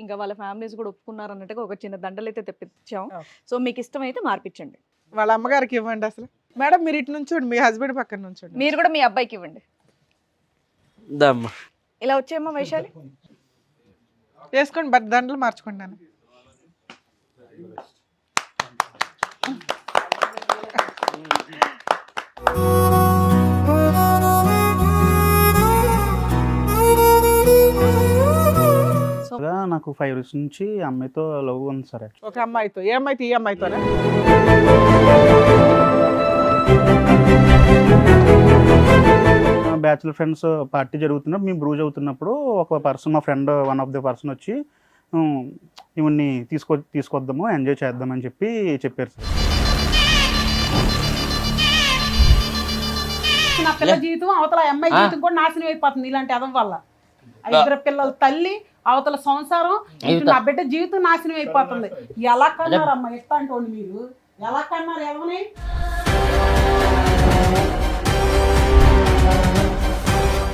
ఇంకా వాళ్ళ ఫ్యామిలీస్ కూడా ఒప్పుకున్నారు అన్నట్టుగా ఒక చిన్న దండలు అయితే తెప్పించాం. ఓకే. సో మీకు ఇష్టమైతే మార్పించండి. వాళ్ళ అమ్మగారికి ఇవ్వండి అసలు. మేడం మీరు ఇటు నుంచోండి, మీ హస్బెండ్ పక్కన నుంచోండి. మీరు కూడా మీ అబ్బాయికి ఇవ్వండి. దమ్మ ఇలా వచ్చేయమ్మా వైశాలి. వేసుకోండి, బట్ దండలు మార్చుకుంటాను. నాకు 5 ఇయర్స్ నుంచి అమ్మాయితో లవ్ ఉంది సార్. ఒక అమ్మాయితో, ఏ అమ్మాయితో? ఈ అమ్మాయితోనా? బ్యాచులర్ ఫ్రెండ్స్ పార్టీ జరుగుతున్నప్పుడు మేము బ్రూజ్ అవుతున్నప్పుడు ఒక పర్సన్, మా friend one of the person వచ్చి ఇవన్నీ తీసుకొద్దాము, ఎంజాయ్ చేద్దామని చెప్పారు సార్. నా పిల్ల జీవితం అవతల అమ్మాయి జీవితం కూడా నాశనం అయిపోతుంది ఇలాంటి అదం వల్ల. ఇద్దరు పిల్లల తల్లి, అవతల సంసారం, ఇటు నా బిడ్డ జీవితం నాశనం అయిపోతుంది. ఎలా కన్నారమ్మా ఇట్లాంటి మీరు? ఎలా కన్నారు ఎవరిని?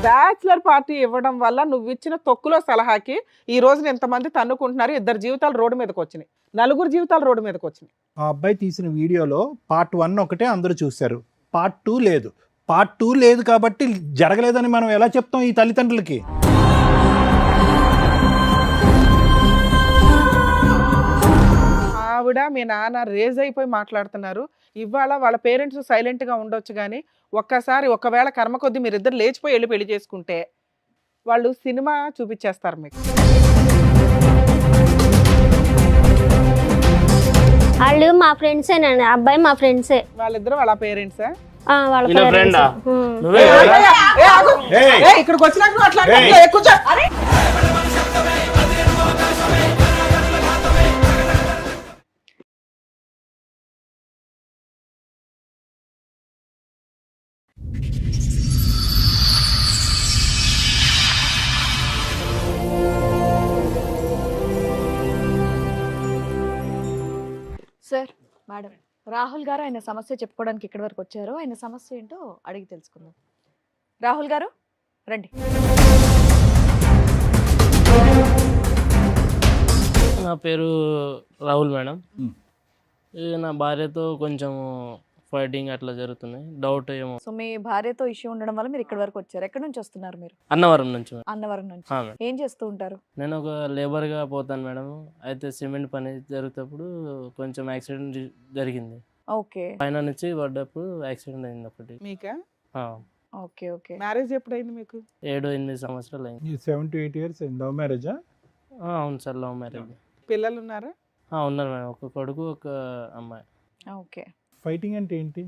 బ్యాచులర్ పార్టీ ఇవ్వడం వల్ల నువ్వు ఇచ్చిన తొక్కులో సలహాకి ఈ రోజున ఎంతమంది తన్నుకుంటున్నారు. 2 జీవితాలు రోడ్డు మీదకి వచ్చినాయి, 4 జీవితాలు రోడ్డు మీదకి వచ్చినాయి. ఆ అబ్బాయి తీసిన వీడియోలో పార్ట్ 1 ఒకటే అందరూ చూశారు, పార్ట్ 2 లేదు. పార్ట్ 2 లేదు కాబట్టి జరగలేదని మనం ఎలా చెప్తాం ఈ తల్లిదండ్రులకి? ఆవిడ మీ నాన్న రేజ్ అయిపోయి మాట్లాడుతున్నారు. ఇవాళ వాళ్ళ పేరెంట్స్ సైలెంట్గా ఉండొచ్చు, కానీ ఒక్కసారి ఒకవేళ కర్మ కొద్దీ మీరిద్దరు లేచిపోయి వెళ్ళి పెళ్లి చేసుకుంటే వాళ్ళు సినిమా చూపించేస్తారు మీకు. వాళ్ళు మా ఫ్రెండ్సేనండి, అబ్బాయి మా ఫ్రెండ్సే. వాళ్ళిద్దరు వాళ్ళ పేరెంట్సా? వాళ్ళ ఈయన friend ఆ? నువ్వే ఇక్కడికి వచ్చినాక మాట్లాడు. కూర్చో. సార్, మేడం, రాహుల్ గారు ఆయన సమస్య చెప్పుకోవడానికి ఇక్కడి వరకు వచ్చారు. ఆయన సమస్య ఏంటో అడిగి తెలుసుకుందాం. రాహుల్ గారు రండి. నా పేరు రాహుల్ మేడం. నా భార్యతో కొంచెం ఫైటింగ్ అట్లా జరుగుతున్నాయి, డౌట్ ఏమో. సో మీ భార్యతో ఇష్యూ ఉండడం వల్ల మీరు ఇక్కడి వరకు వచ్చారు. ఎక్కడి నుంచి వస్తున్నారు మీరు? అన్నవరం నుంచి మేడం. అన్నవరం నుంచి. మేడం. ఏం చేస్తూ ఉంటారు? నేను ఒక లేబర్గా పోతాను మేడం. అయితే సిమెంట్ పని జరుగుతప్పుడు కొంచెం యాక్సిడెంట్ జరిగింది. ఓకే. పైన నుంచి పడ్డప్పుడు యాక్సిడెంట్ అయింది ఒకటి. మీకా? Okay okay. మ్యారేజ్ ఎప్పుడైంది మీకు? 7-8 సంవత్సరాలు అయింది. 7 to 8 years లవ్ మ్యారేజా? అవును సార్, లవ్ మ్యారేజ్. పిల్లలు ఉన్నారా? ఉన్నారు మేడం, ఒక కొడుకు ఒక అమ్మాయి. ఓకే. ఫైటింగ్ అంటే ఏంటి?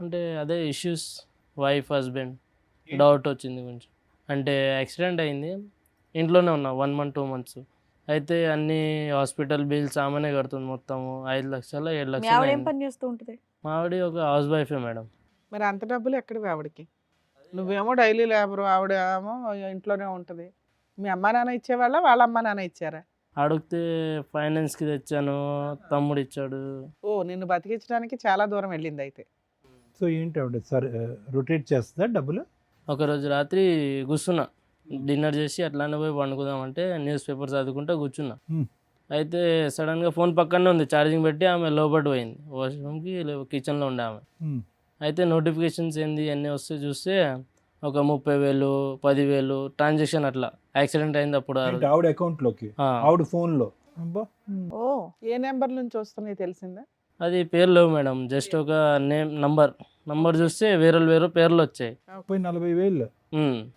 అంటే అదే ఇష్యూస్, వైఫ్ హస్బెండ్ డౌట్ వచ్చింది కొంచెం. అంటే యాక్సిడెంట్ అయింది, ఇంట్లోనే ఉన్నా 1 month 2 months. అయితే అన్ని హాస్పిటల్ బిల్స్ ఆమెనే కడుతుంది, మొత్తం 5 లక్షలు 7 మీ ఆవిడ ఏం లక్షలు. పని చేస్తూ ఉంటుంది? మా ఆవిడ ఒక హౌస్ వైఫే మేడం. మరి అంత డబ్బులు ఎక్కడివి ఆవిడకి? నువ్వేమో డైలీ లేబరు, ఆవిడ ఏమో ఇంట్లోనే ఉంటుంది. మీ అమ్మా నాన్న ఇచ్చేవాళ్ళ, వాళ్ళ అమ్మా నాన్న ఇచ్చారా? అడిగితే ఫైనాన్స్కి తెచ్చాను, తమ్ముడు ఇచ్చాడు. ఓ, నిన్ను బతికించడానికి చాలా దూరం వెళ్ళింది అయితే. సో ఏంటి ఆవిడ సరే రొటేట్ చేస్తుందా డబ్బులు? ఒకరోజు రాత్రి కూర్చున్నా, డిన్నర్ చేసి అట్లానే పోయి పండుకుందామంటే న్యూస్ పేపర్ చదువుకుంటూ కూర్చున్నా. అయితే సడన్గా ఫోన్ పక్కనే ఉంది, ఛార్జింగ్ పెట్టి ఆమె లోపటి పోయింది, వాష్రూమ్కి కిచెన్లో ఉండే ఆమె. అయితే నోటిఫికేషన్స్ ఏంది అన్నీ వస్తే చూస్తే ఒక 30,000 10,000 ట్రాన్సాక్షన్ అట్లా యాక్సిడెంట్ అయింది అప్పుడు. ఆవిడ అకౌంట్ లోకి, ఆవిడ ఫోన్ లో. ఓ, ఏ నెంబర్ నుంచి వస్తున్నాయి తెలిసిందా? అది పేరు లేవు మేడం, జస్ట్ ఒక నంబర్ చూస్తే వేరే పేర్లు వచ్చాయి. 40,000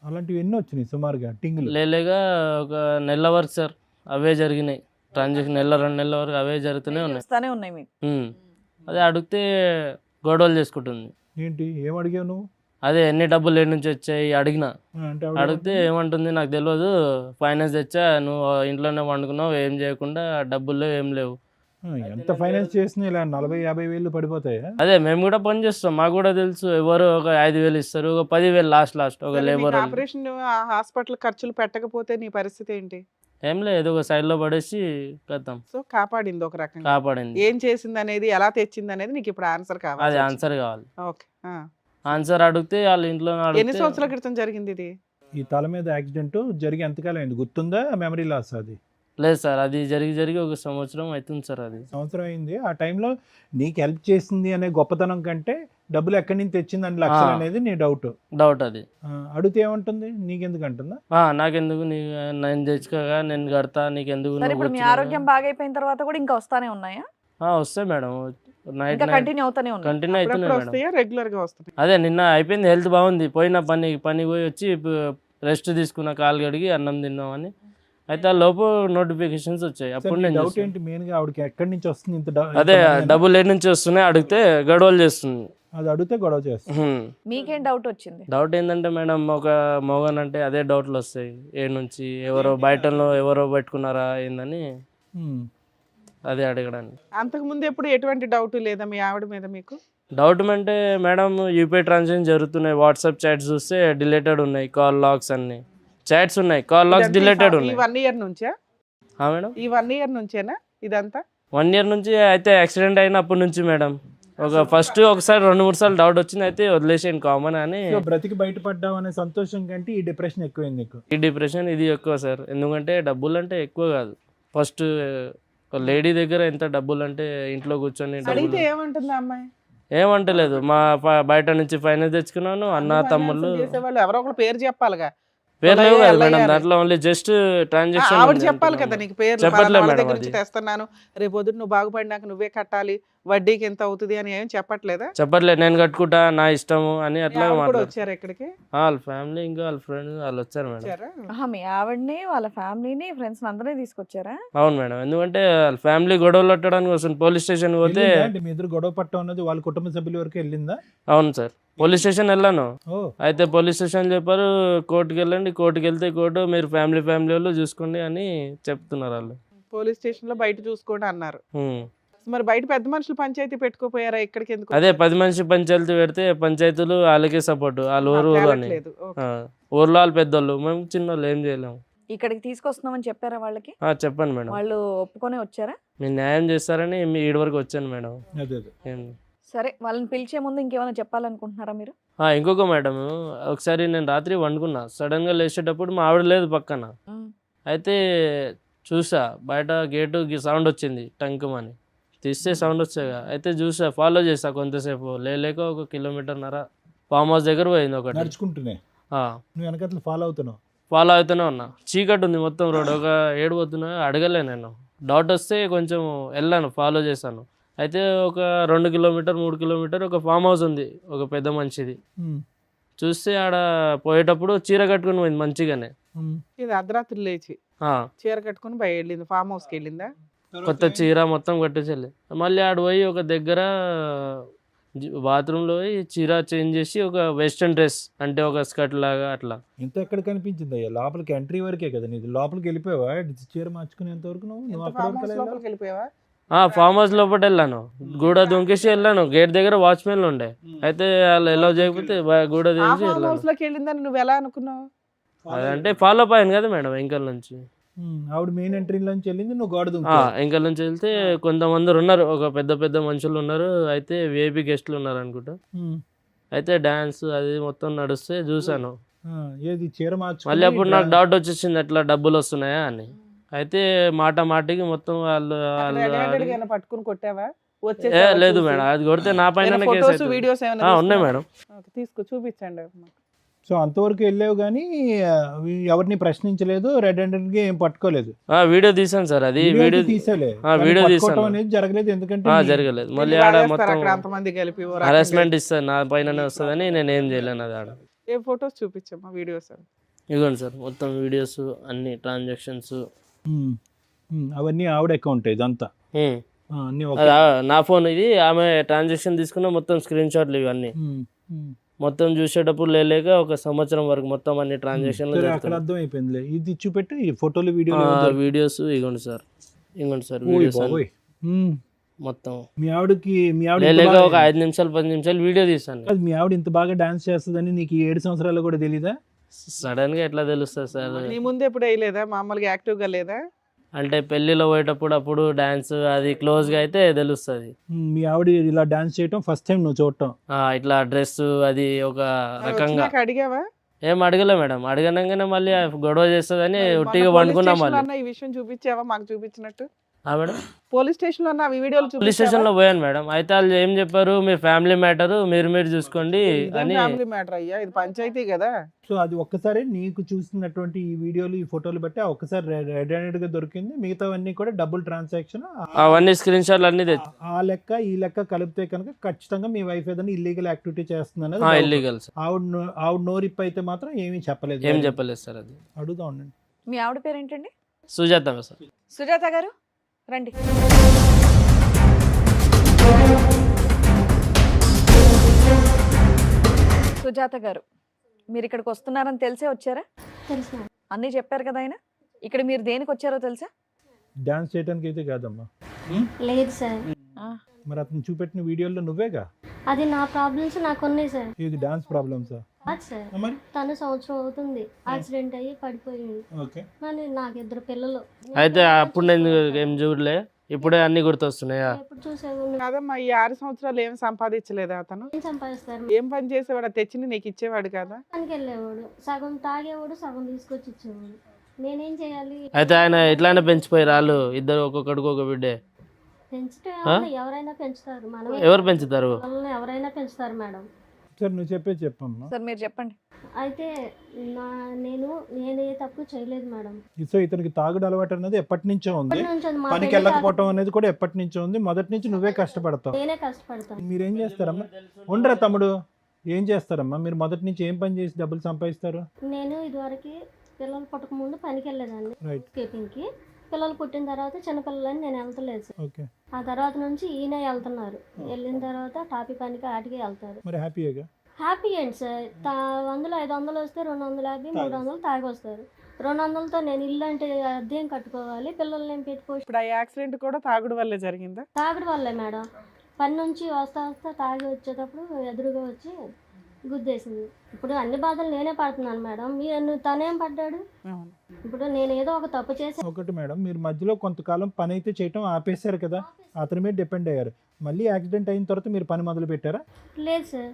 అలాంటివి ఎన్ని వచ్చినాయి సుమారుగా? టింగులు లేలేగా ఒక నెల వరకు సార్ అవే జరిగినాయి ట్రాన్సాక్షన్, 1-2 నెలల వరకు అవే జరుగుతూనే ఉన్నాయి. వస్తానే ఉన్నాయి మీకు. అదే అడిగితే గొడవలు చేసుకుంటుంది. ఏంటి, ఏం అడిగావు నువ్వు? అదే ఎన్ని డబ్బులు ఏ నుంచి వచ్చాయి అడిగినా. అంటే అడిగితే ఏమంటుంది, నాకు తెలియదు, ఫైనాన్స్ తెచ్చా, నువ్వు ఇంట్లోనే వండుకున్నావు, ఏం చేయకుండా, డబ్బులు ఏం లేవు. ఎంత ఫైనాన్స్ చేసినా ఇలా 40,000-50,000 పడిపోతాయా? అదే మేము కూడా పని చేస్తాం, మాకు కూడా తెలుసు. ఎవరు ఒక 5,000 ఇస్తారు, ఒక 10,000 లాస్ట్ ఒక లేబర్. ఆపరేషన్ హాస్పిటల్ ఖర్చులు పెట్టకపోతే నీ పరిస్థితి ఏంటి? ఏం లేదు, ఏదో ఒక సైడ్ లో పడేసి కద్దాం. సో కాపాడింది ఒక రకంగా. కాపాడింది. ఏం చేసింది అనేది, ఎలా తెచ్చింది అనేది నీకు ఇప్పుడు ఆన్సర్ కావాలి. అది ఆన్సర్ కావాలి. ఓకే. ఆన్సర్ అడిగితే వాళ్ళ ఇంట్లో ఎన్ని సంవత్సరాల క్రితం జరిగింది ఇది? ఈ తల మీద యాక్సిడెంట్ జరిగి ఎంతకాలం అయింది గుర్తుందా? మెమరీ లాస్ అది? లేదు సార్, అది జరిగి ఒక సంవత్సరం అవుతుంది సార్. అది సంవత్సరం అయింది. ఆ టైంలో నీకు హెల్ప్ చేసింది అనే గొప్పతనం కంటే డబ్బులు ఎక్కడి నుంచి తెచ్చింది అని లక్షలు అనేది నీ డౌట్. అది అడిగితే ఏమంటుంది? నీకెందుకు అంటుందా? నాకెందుకు, నేను తెచ్చుకోగా నేను కడతా, నీకెందుకు, సరే ఇప్పుడు మీ ఆరోగ్యం బాగైపోయిన తర్వాత కూడా ఇంకా వస్తానే ఉన్నాయా? వస్తాయి మేడం, నైట్ ఇంకా కంటిన్యూ అవుతానే ఉన్నాయి. కంటిన్యూ అవుతున్నాయి అప్పుడప్పుడు మేడం. వస్తాయా రెగ్యులర్ గా వస్తాయి? అదే నిన్న అయిపోయింది, హెల్త్ బాగుంది, పోయిన పని పోయి వచ్చి రెస్ట్ తీసుకున్న, కాలు కడిగి అన్నం తిన్నామని. అయితే ఆ లోపు నోటిఫికేషన్స్ వచ్చాయి. అప్పుడు నేను డౌట్ చూస్తాను. ఏంటి మెయిన్ గా? ఆవిడకి ఎక్కడి నుంచి వస్తుంది ఇంత అదే డబ్బులు ఏ నుంచి వస్తున్నాయి అడిగితే గొడవలు చేస్తుంది. అది అడిగితే గొడవ చేస్తుంది. మీకేం డౌట్ వచ్చింది? డౌట్ ఏంటంటే మేడం, ఒక మోగన్ అంటే అదే డౌట్లు వస్తాయి. ఏ నుంచి ఎవరో బయటలో ఎవరో పెట్టుకున్నారా ఏందని అదే అడగడానికి. అంతకు ముందు ఎప్పుడు ఎటువంటి డౌట్ లేదా మీ ఆవిడ మీద మీకు? డౌట్ అంటే మేడం, యూపీఐ ట్రాన్సాక్షన్ జరుగుతున్నాయి, వాట్సాప్ చాట్స్ చూస్తే డిలేటెడ్ ఉన్నాయి, కాల్ లాగ్స్ అన్ని చాట్స్ ఉన్నాయి, కాల్ లాగ్స్ డిలేటెడ్ ఈ ఉన్నాయి. 1 year నుంచా? మేడం ఈ 1 year నుంచేనా ఇదంతా? 1 year నుంచి. అయితే యాక్సిడెంట్ అయినప్పటి నుంచి మేడం, ఒకసారి 2-3 సార్లు డౌట్ వచ్చింది, అయితే వదిలేసాను కామన్ అని. బ్రతికి బయటపడ్డావు అనే సంతోషం కంటే ఈ డిప్రెషన్ ఎక్కువైంది నీకు. ఈ డిప్రెషన్ ఇది ఎక్కువ సార్. ఎందుకంటే డబ్బులు అంటే ఎక్కువ కాదు. ఫస్ట్ లేడీ దగ్గర ఎంత డబ్బులు అంటే ఇంట్లో కూర్చొని అడిగితే ఏమంటుంది అమ్మాయి? ఏమంటలేదు, బయట నుంచి ఫైనాన్స్ తెచ్చుకున్నాను, అన్న తమ్ముళ్ళు. చేసేవాళ్ళు ఎవరో ఒకరు పేరు చెప్పాలిగా. పేరు లేవు కదా ఎల్లయ్య మేడం, అని. దాంట్లో ఓన్లీ జస్ట్ ట్రాన్సాక్షన్. ఆవిడ చెప్పాలి కదా నీకు పేరు, చెప్పట్లే వాళ్ళ మేడం దగ్గర అది. నుంచి తెస్తున్నాను, రేపు పొద్దున్న నువ్వు బాగుపడినాక నువ్వే కట్టాలి, వడ్డీకి ఎంత అవుతుంది అని ఏం చెప్పట్లేదా? చెప్పట్లేదు, నేను కట్టుకుంటా, నా ఇష్టము అని అట్లా ఆవిడ కూడా మాట్లాడు. వచ్చారు ఇక్కడికి? వాళ్ళ ఫ్యామిలీ ఇంకా వాళ్ళ ఫ్రెండ్స్ వాళ్ళు వచ్చారు మేడం. వచ్చారా? మీ ఆవిడని వాళ్ళ ఫ్యామిలీని ఫ్రెండ్స్ అందరినీ తీసుకొచ్చారా? అవును మేడం, ఎందుకంటే వాళ్ళ ఫ్యామిలీ గొడవలు పెట్టడానికి వస్తుంది. పోలీస్ స్టేషన్ పోతే వెళ్ళిందా? అంటే మీ ఇద్దరు గొడవ పట్టడం అన్నది వాళ్ళ కుటుంబ సభ్యుల వరకు వెళ్ళిందా? అవును సార్, పోలీస్ స్టేషన్ వెళ్ళాను. ఓ అయితే పోలీస్ స్టేషన్ చెప్పారు, కోర్టుకి వెళ్ళండి, కోర్టుకి వెళ్తే కోర్టు మీరు ఫ్యామిలీ వాళ్ళు చూసుకోండి అని చెప్తున్నారు వాళ్ళు. పోలీస్ స్టేషన్ లో బయట చూసుకోండి అన్నారు. ఉమ్. మరి బయట పెద్ద మనుషులు పంచాయతీ పెట్టుకోపోయారా? ఇక్కడికి ఎందుకు అదే 10 మనిషి పంచాయతీ పెడితే పంచాయతీలు వాళ్ళకే సపోర్ట్, వాళ్ళ ఊరు అని. తేలట్లేదు? ఓకే. ఊర్లో వాళ్ళు పెద్దోళ్ళు, మేము చిన్నోళ్ళు, ఏం చేయలేము. ఇక్కడికి తీసుకొస్తున్నామని చెప్పారా వాళ్ళకి? చెప్పండి మేడం, వాళ్ళు ఒప్పుకొనే వచ్చారా? మీరు న్యాయం చేస్తారని మీ ఈడ వరకు వచ్చాను మేడం. అదే అదే. ఏం సరే, వాళ్ళని పిలిచే ముందు ఇంకేమైనా చెప్పాలనుకుంటున్నారా మీరు? ఇంకొక మేడం, ఒకసారి నేను రాత్రి వండుకున్నా, సడన్గా లేచేటప్పుడు మా ఆవిడ లేదు పక్కన. అయితే చూసా బయట గేటు సౌండ్ వచ్చింది, టంకుమని తీస్తే సౌండ్ వచ్చాగా. అయితే చూసా, ఫాలో చేసా కొంతసేపు, లేక 1 కిలోమీటర్న్నర ఫామ్ హౌస్ దగ్గర పోయింది ఒకటి. నడుచుకుంటూనే నువ్వు వెనకట్లు ఫాలో అవుతున్నావు? ఫాలో అవుతూనే ఉన్నా, చీకటి ఉంది మొత్తం రోడ్, ఒక ఏడు పోతున్నా, అడగలే నేను. డౌట్ వస్తే కొంచెం వెళ్ళాను, ఫాలో చేశాను. అయితే ఒక 2 కిలోమీటర్ 3 కిలోమీటర్ ఒక ఫామ్ హౌస్ ఉంది, ఒక పెద్ద మనిషిది. చూస్తే ఆడ పోయేటప్పుడు చీర కట్టుకుని పోయింది మంచిగానే. ఇది అర్ధరాత్రి లేచి చీర కట్టుకుని బయట వెళ్ళింది, ఫామ్ హౌస్ కి వెళ్ళిందా? కొత్త చీర మొత్తం కట్టేసి మళ్ళీ ఆడ పోయి ఒక దగ్గర బాత్రూంలో పోయి చీర చేంజ్ చేసి ఒక వెస్ట్రన్ డ్రెస్ అంటే ఒక స్కర్ట్ లాగా అట్లా. ఇంత ఎక్కడ కనిపించింది అయ్యా? లోపలికి ఎంట్రీ వరకే కదా నీది, లోపలికి వెళ్ళిపోయావా? చీర మార్చుకునేంత వరకు నువ్వు అక్కడ ఫామ్ వరకు హౌస్ వెళ్ళావా? లోపలికి వెళ్ళిపోయావా? ఫామ్ హౌస్ లోపల వెళ్ళాను, గూడ దుంకేసి వెళ్ళాను. గేట్ దగ్గర వాచ్మెన్లు ఉండే, అయితే వాళ్ళు ఎలా చేయకపోతే గూడ ఆ దించి ఫామ్ వెళ్ళాను. హౌస్ లోకి వెళ్ళిందని నువ్వు ఎలా అనుకున్నావు? అదంటే ఫాలో అప్ అయ్యాను కదా మేడం వెంకల్ నుంచి. ఆవిడ మెయిన్ ఎంట్రీలోంచి వెళ్ళింది, నువ్వు గోడ దుంకా. వెంకల్ నుంచి వెళ్తే కొంతమంది ఉన్నారు, ఒక పెద్ద మనుషులు ఉన్నారు, అయితే విఐపి గెస్ట్లు ఉన్నారు అనుకుంటా. అయితే డాన్స్ అది మొత్తం నడుస్తే చూసాను. ఏది చీర మార్చు? మళ్ళీ అప్పుడు నాకు డౌట్ వచ్చేసింది, ఎట్లా డబ్బులు వస్తున్నాయా అని. అయితే మాటికి మొత్తం వాళ్ళు పట్టుకుని కొట్టావా? లేదు మేడం, అది కొడితే నా పైన వీడియోస్ ఉన్నాయి మేడం. తీసుకో చూపించండి. సో అంతవరకు వెళ్ళావు కానీ ఎవరిని ప్రశ్నించలేదు, రెడ్ హ్యాండెడ్ గా ఏం పట్టుకోలేదు. వీడియో తీసాను సార్, అది వీడియో తీసాలే, వీడియో పట్టుకోవటం తీసాను అనేది జరగలేదు. ఎందుకంటే జరగలేదు. మళ్ళీ ఆడ మొత్తం అంతమంది కలిపి హరాస్మెంట్ ఇస్తారు, నా పైననే వస్తుందని నేను ఏం చేయలేను. అది ఆడ ఏ ఫొటోస్ చూపించమ్మా, వీడియోస్ ఇదిగోండి సార్, మొత్తం వీడియోస్ అన్ని ట్రాన్సాక్షన్స్ అవన్నీ ఆవిడ అకౌంట్ ఇదంతా. అన్ని నా ఫోన్ ఇది, ఆమె ట్రాన్సాక్షన్ తీసుకున్న మొత్తం స్క్రీన్ షాట్లు ఇవన్నీ మొత్తం చూసేటప్పుడు లేక 1 సంవత్సరం వరకు మొత్తం అన్ని ట్రాన్సాక్షన్లు అక్కడ అర్థం అయిపోయింది. ఇది చూపెట్టు, ఈ ఫోటోలు వీడియోస్ ఇగోండి సార్, వీడియోస్ మొత్తం. మీ ఆవిడకి లేక ఒక 5 నిమిషాలు 10 నిమిషాలు వీడియో తీసాను. మీ ఆవిడ ఇంత బాగా డాన్స్ చేస్తుందని నీకు 7 సంవత్సరాలు కూడా తెలీదా? సడన్ గా ఎట్లా తెలుస్తుంది సార్? నీ ముందు ఎప్పుడు వేయలేదా? మామూలుగా యాక్టివ్ గా లేదా? అంటే పెళ్లిలో పోయేటప్పుడు అప్పుడు డాన్స్ అది క్లోజ్ గా అయితే తెలుస్తుంది. మీ ఆవిడ ఇలా డాన్స్ చేయటం ఫస్ట్ టైం నువ్వు చూడటం? ఇట్లా డ్రెస్ అది ఒక రకంగా అడిగావా? ఏం అడగలే మేడం, అడగనంగానే మళ్ళీ గొడవ చేస్తుందని మరి ఒట్టిగా మొన్న వండుకున్నాం పోలీస్ మళ్ళీ. స్టేషన్లో అన్న ఈ విషయం చూపించావా మాకు చూపించినట్టు? మేడం పోలీస్ స్టేషన్ లో ఈ వీడియోలు పోలీస్ స్టేషన్ లో పోయాను మేడం. అయితే వాళ్ళు ఏం చెప్పారు, మీ ఫ్యామిలీ మ్యాటర్ మీరు చూసుకోండి అని. ఫ్యామిలీ మ్యాటర్ అయ్యా, ఇది పంచాయతీ కదా. సో అది ఒక్కసారి నీకు చూసినటువంటి ఈ వీడియోలు ఈ ఫోటోలు బట్టి ఒక్కసారి రెడ్ హ్యాండెడ్ గా దొరికింది, మిగతావన్నీ కూడా డబుల్ ట్రాన్సాక్షన్. అవన్నీ స్క్రీన్ షాట్లు అన్ని తెచ్చి ఆ లెక్క ఈ లెక్క కలిపితే కనుక ఖచ్చితంగా మీ వైఫ్ ఏదైనా ఇల్లీగల్ యాక్టివిటీ చేస్తుంది అనేది ఇల్లీగల్ సార్. ఆవిడ నోరిప్ అయితే మాత్రం ఏమీ చెప్పలేదు. ఏం చెప్పలేదు సార్. అది అడుగుతా ఉండండి. మీ ఆవిడ పేరేంటండి? సుజాత సార్. సుజాత గారు రండి. సుజాత గారు, మీరు ఇక్కడికి వస్తున్నారని తెలిసే వచ్చారా? తెలుసు మేడం. అన్నీ చెప్పారు కదా ఆయన. ఇక్కడ మీరు దేనికి వచ్చారో తెలుసా? డాన్స్ చేయడానికి అయితే కాదమ్మా. లేదు సార్, మరి అతను చూపెట్టిన వీడియోలో నువ్వేగా. అది నా ప్రాబ్లమ్స్ నాకు ఉన్నాయి సార్. ఇది డాన్స్ ప్రాబ్లమ్సా? కాదు సార్, మరి తను సంవత్సరం అవుతుంది యాక్సిడెంట్ అయ్యి పడిపోయింది. ఓకే. మరి నాకు 2 పిల్లలు. అయితే అప్పుడు నేను ఏం చూడలే, ఇప్పుడే అన్ని గుర్తొస్తున్నాయా? ఎప్పుడు చూసేవాళ్ళు కాదమ్మా, ఈ 6 సంవత్సరాలు ఏం సంపాదించలేదా అతను? ఏం సంపాదిస్తారు? ఏం పని చేసేవాడు? తెచ్చి నీకు ఇచ్చేవాడు కదా? పనికి వెళ్ళేవాడు, సగం తాగేవాడు, సగం తీసుకొచ్చి ఇచ్చేవాడు. నేనేం చేయాలి? అయితే ఆయన ఎట్లానే పెంచిపోయారు వాళ్ళు ఇద్దరు, ఒక్కొక్కడికి ఒక బిడ్డే. పెంచడం ఎవరైనా పెంచుతారు, మనం ఎవరు పెంచుతారు? ఎవరైనా పెంచుతారు మేడం. సార్ నువ్వు చెప్పమ్మా. సార్ మీరు చెప్పండి. అయితే నేనే తప్పు చేయలేదు మేడం. సో ఇతనికి తాగుడు అలవాటు అనేది ఎప్పటి నుంచో ఉంది, ఎప్పటి నుంచి ఉంది? మా పనికి పెళ్లి వెళ్ళకపోవటం అనేది కూడా ఎప్పటి నుంచో ఉంది. మొదటి నుంచి నువ్వే కష్టపడతావు. నేనే కష్టపడతాను. మీరేం చేస్తారమ్మా? ఉండరా తమ్ముడు, ఏం చేస్తారమ్మా మీరు? మొదటి నుంచి ఏం పని చేసి డబ్బులు సంపాదిస్తారు? నేను ఇదివరకు పిల్లలు పుట్టక ముందు పనికి వెళ్ళేదాన్ని రైట్. కీపింగ్కి. పిల్లలు పుట్టిన తర్వాత చిన్నపిల్లలని నేను వెళ్తలేదు సార్. ఓకే. ఆ తర్వాత నుంచి ఈయన వెళ్తున్నారు. వెళ్ళిన తర్వాత టాపీ పనికి ఆటికి వెళ్తారు. మరి హ్యాపీగా? హ్యాపీ ఏంటి సార్? 100 500 వస్తే 250 300 తాగి వస్తారు. 200తో నేను ఇల్లు అంటే అద్దెం కట్టుకోవాలి, పిల్లల్ని ఏం పెట్టుకోవచ్చు. ఇప్పుడు ఆ యాక్సిడెంట్ కూడా తాగుడు వల్లే జరిగిందా? తాగడం వల్లే మేడం. పని నుంచి వస్తా తాగి వచ్చేటప్పుడు ఎదురుగా వచ్చి గుద్దేసింది. ఇప్పుడు అన్ని బాధలు నేనే పడుతున్నాను మేడం. తనేం పడ్డాడు? ఇప్పుడు నేను ఏదో ఒక తప్పు చేసి. ఒకటి మేడం, మీరు మధ్యలో కొంతకాలం పని అయితే చేయటం ఆపేశారు కదా, అతని మీద డిపెండ్ అయ్యారు. మళ్ళీ యాక్సిడెంట్ అయిన తర్వాత మీరు పని మొదలు పెట్టారా? లేదు సార్,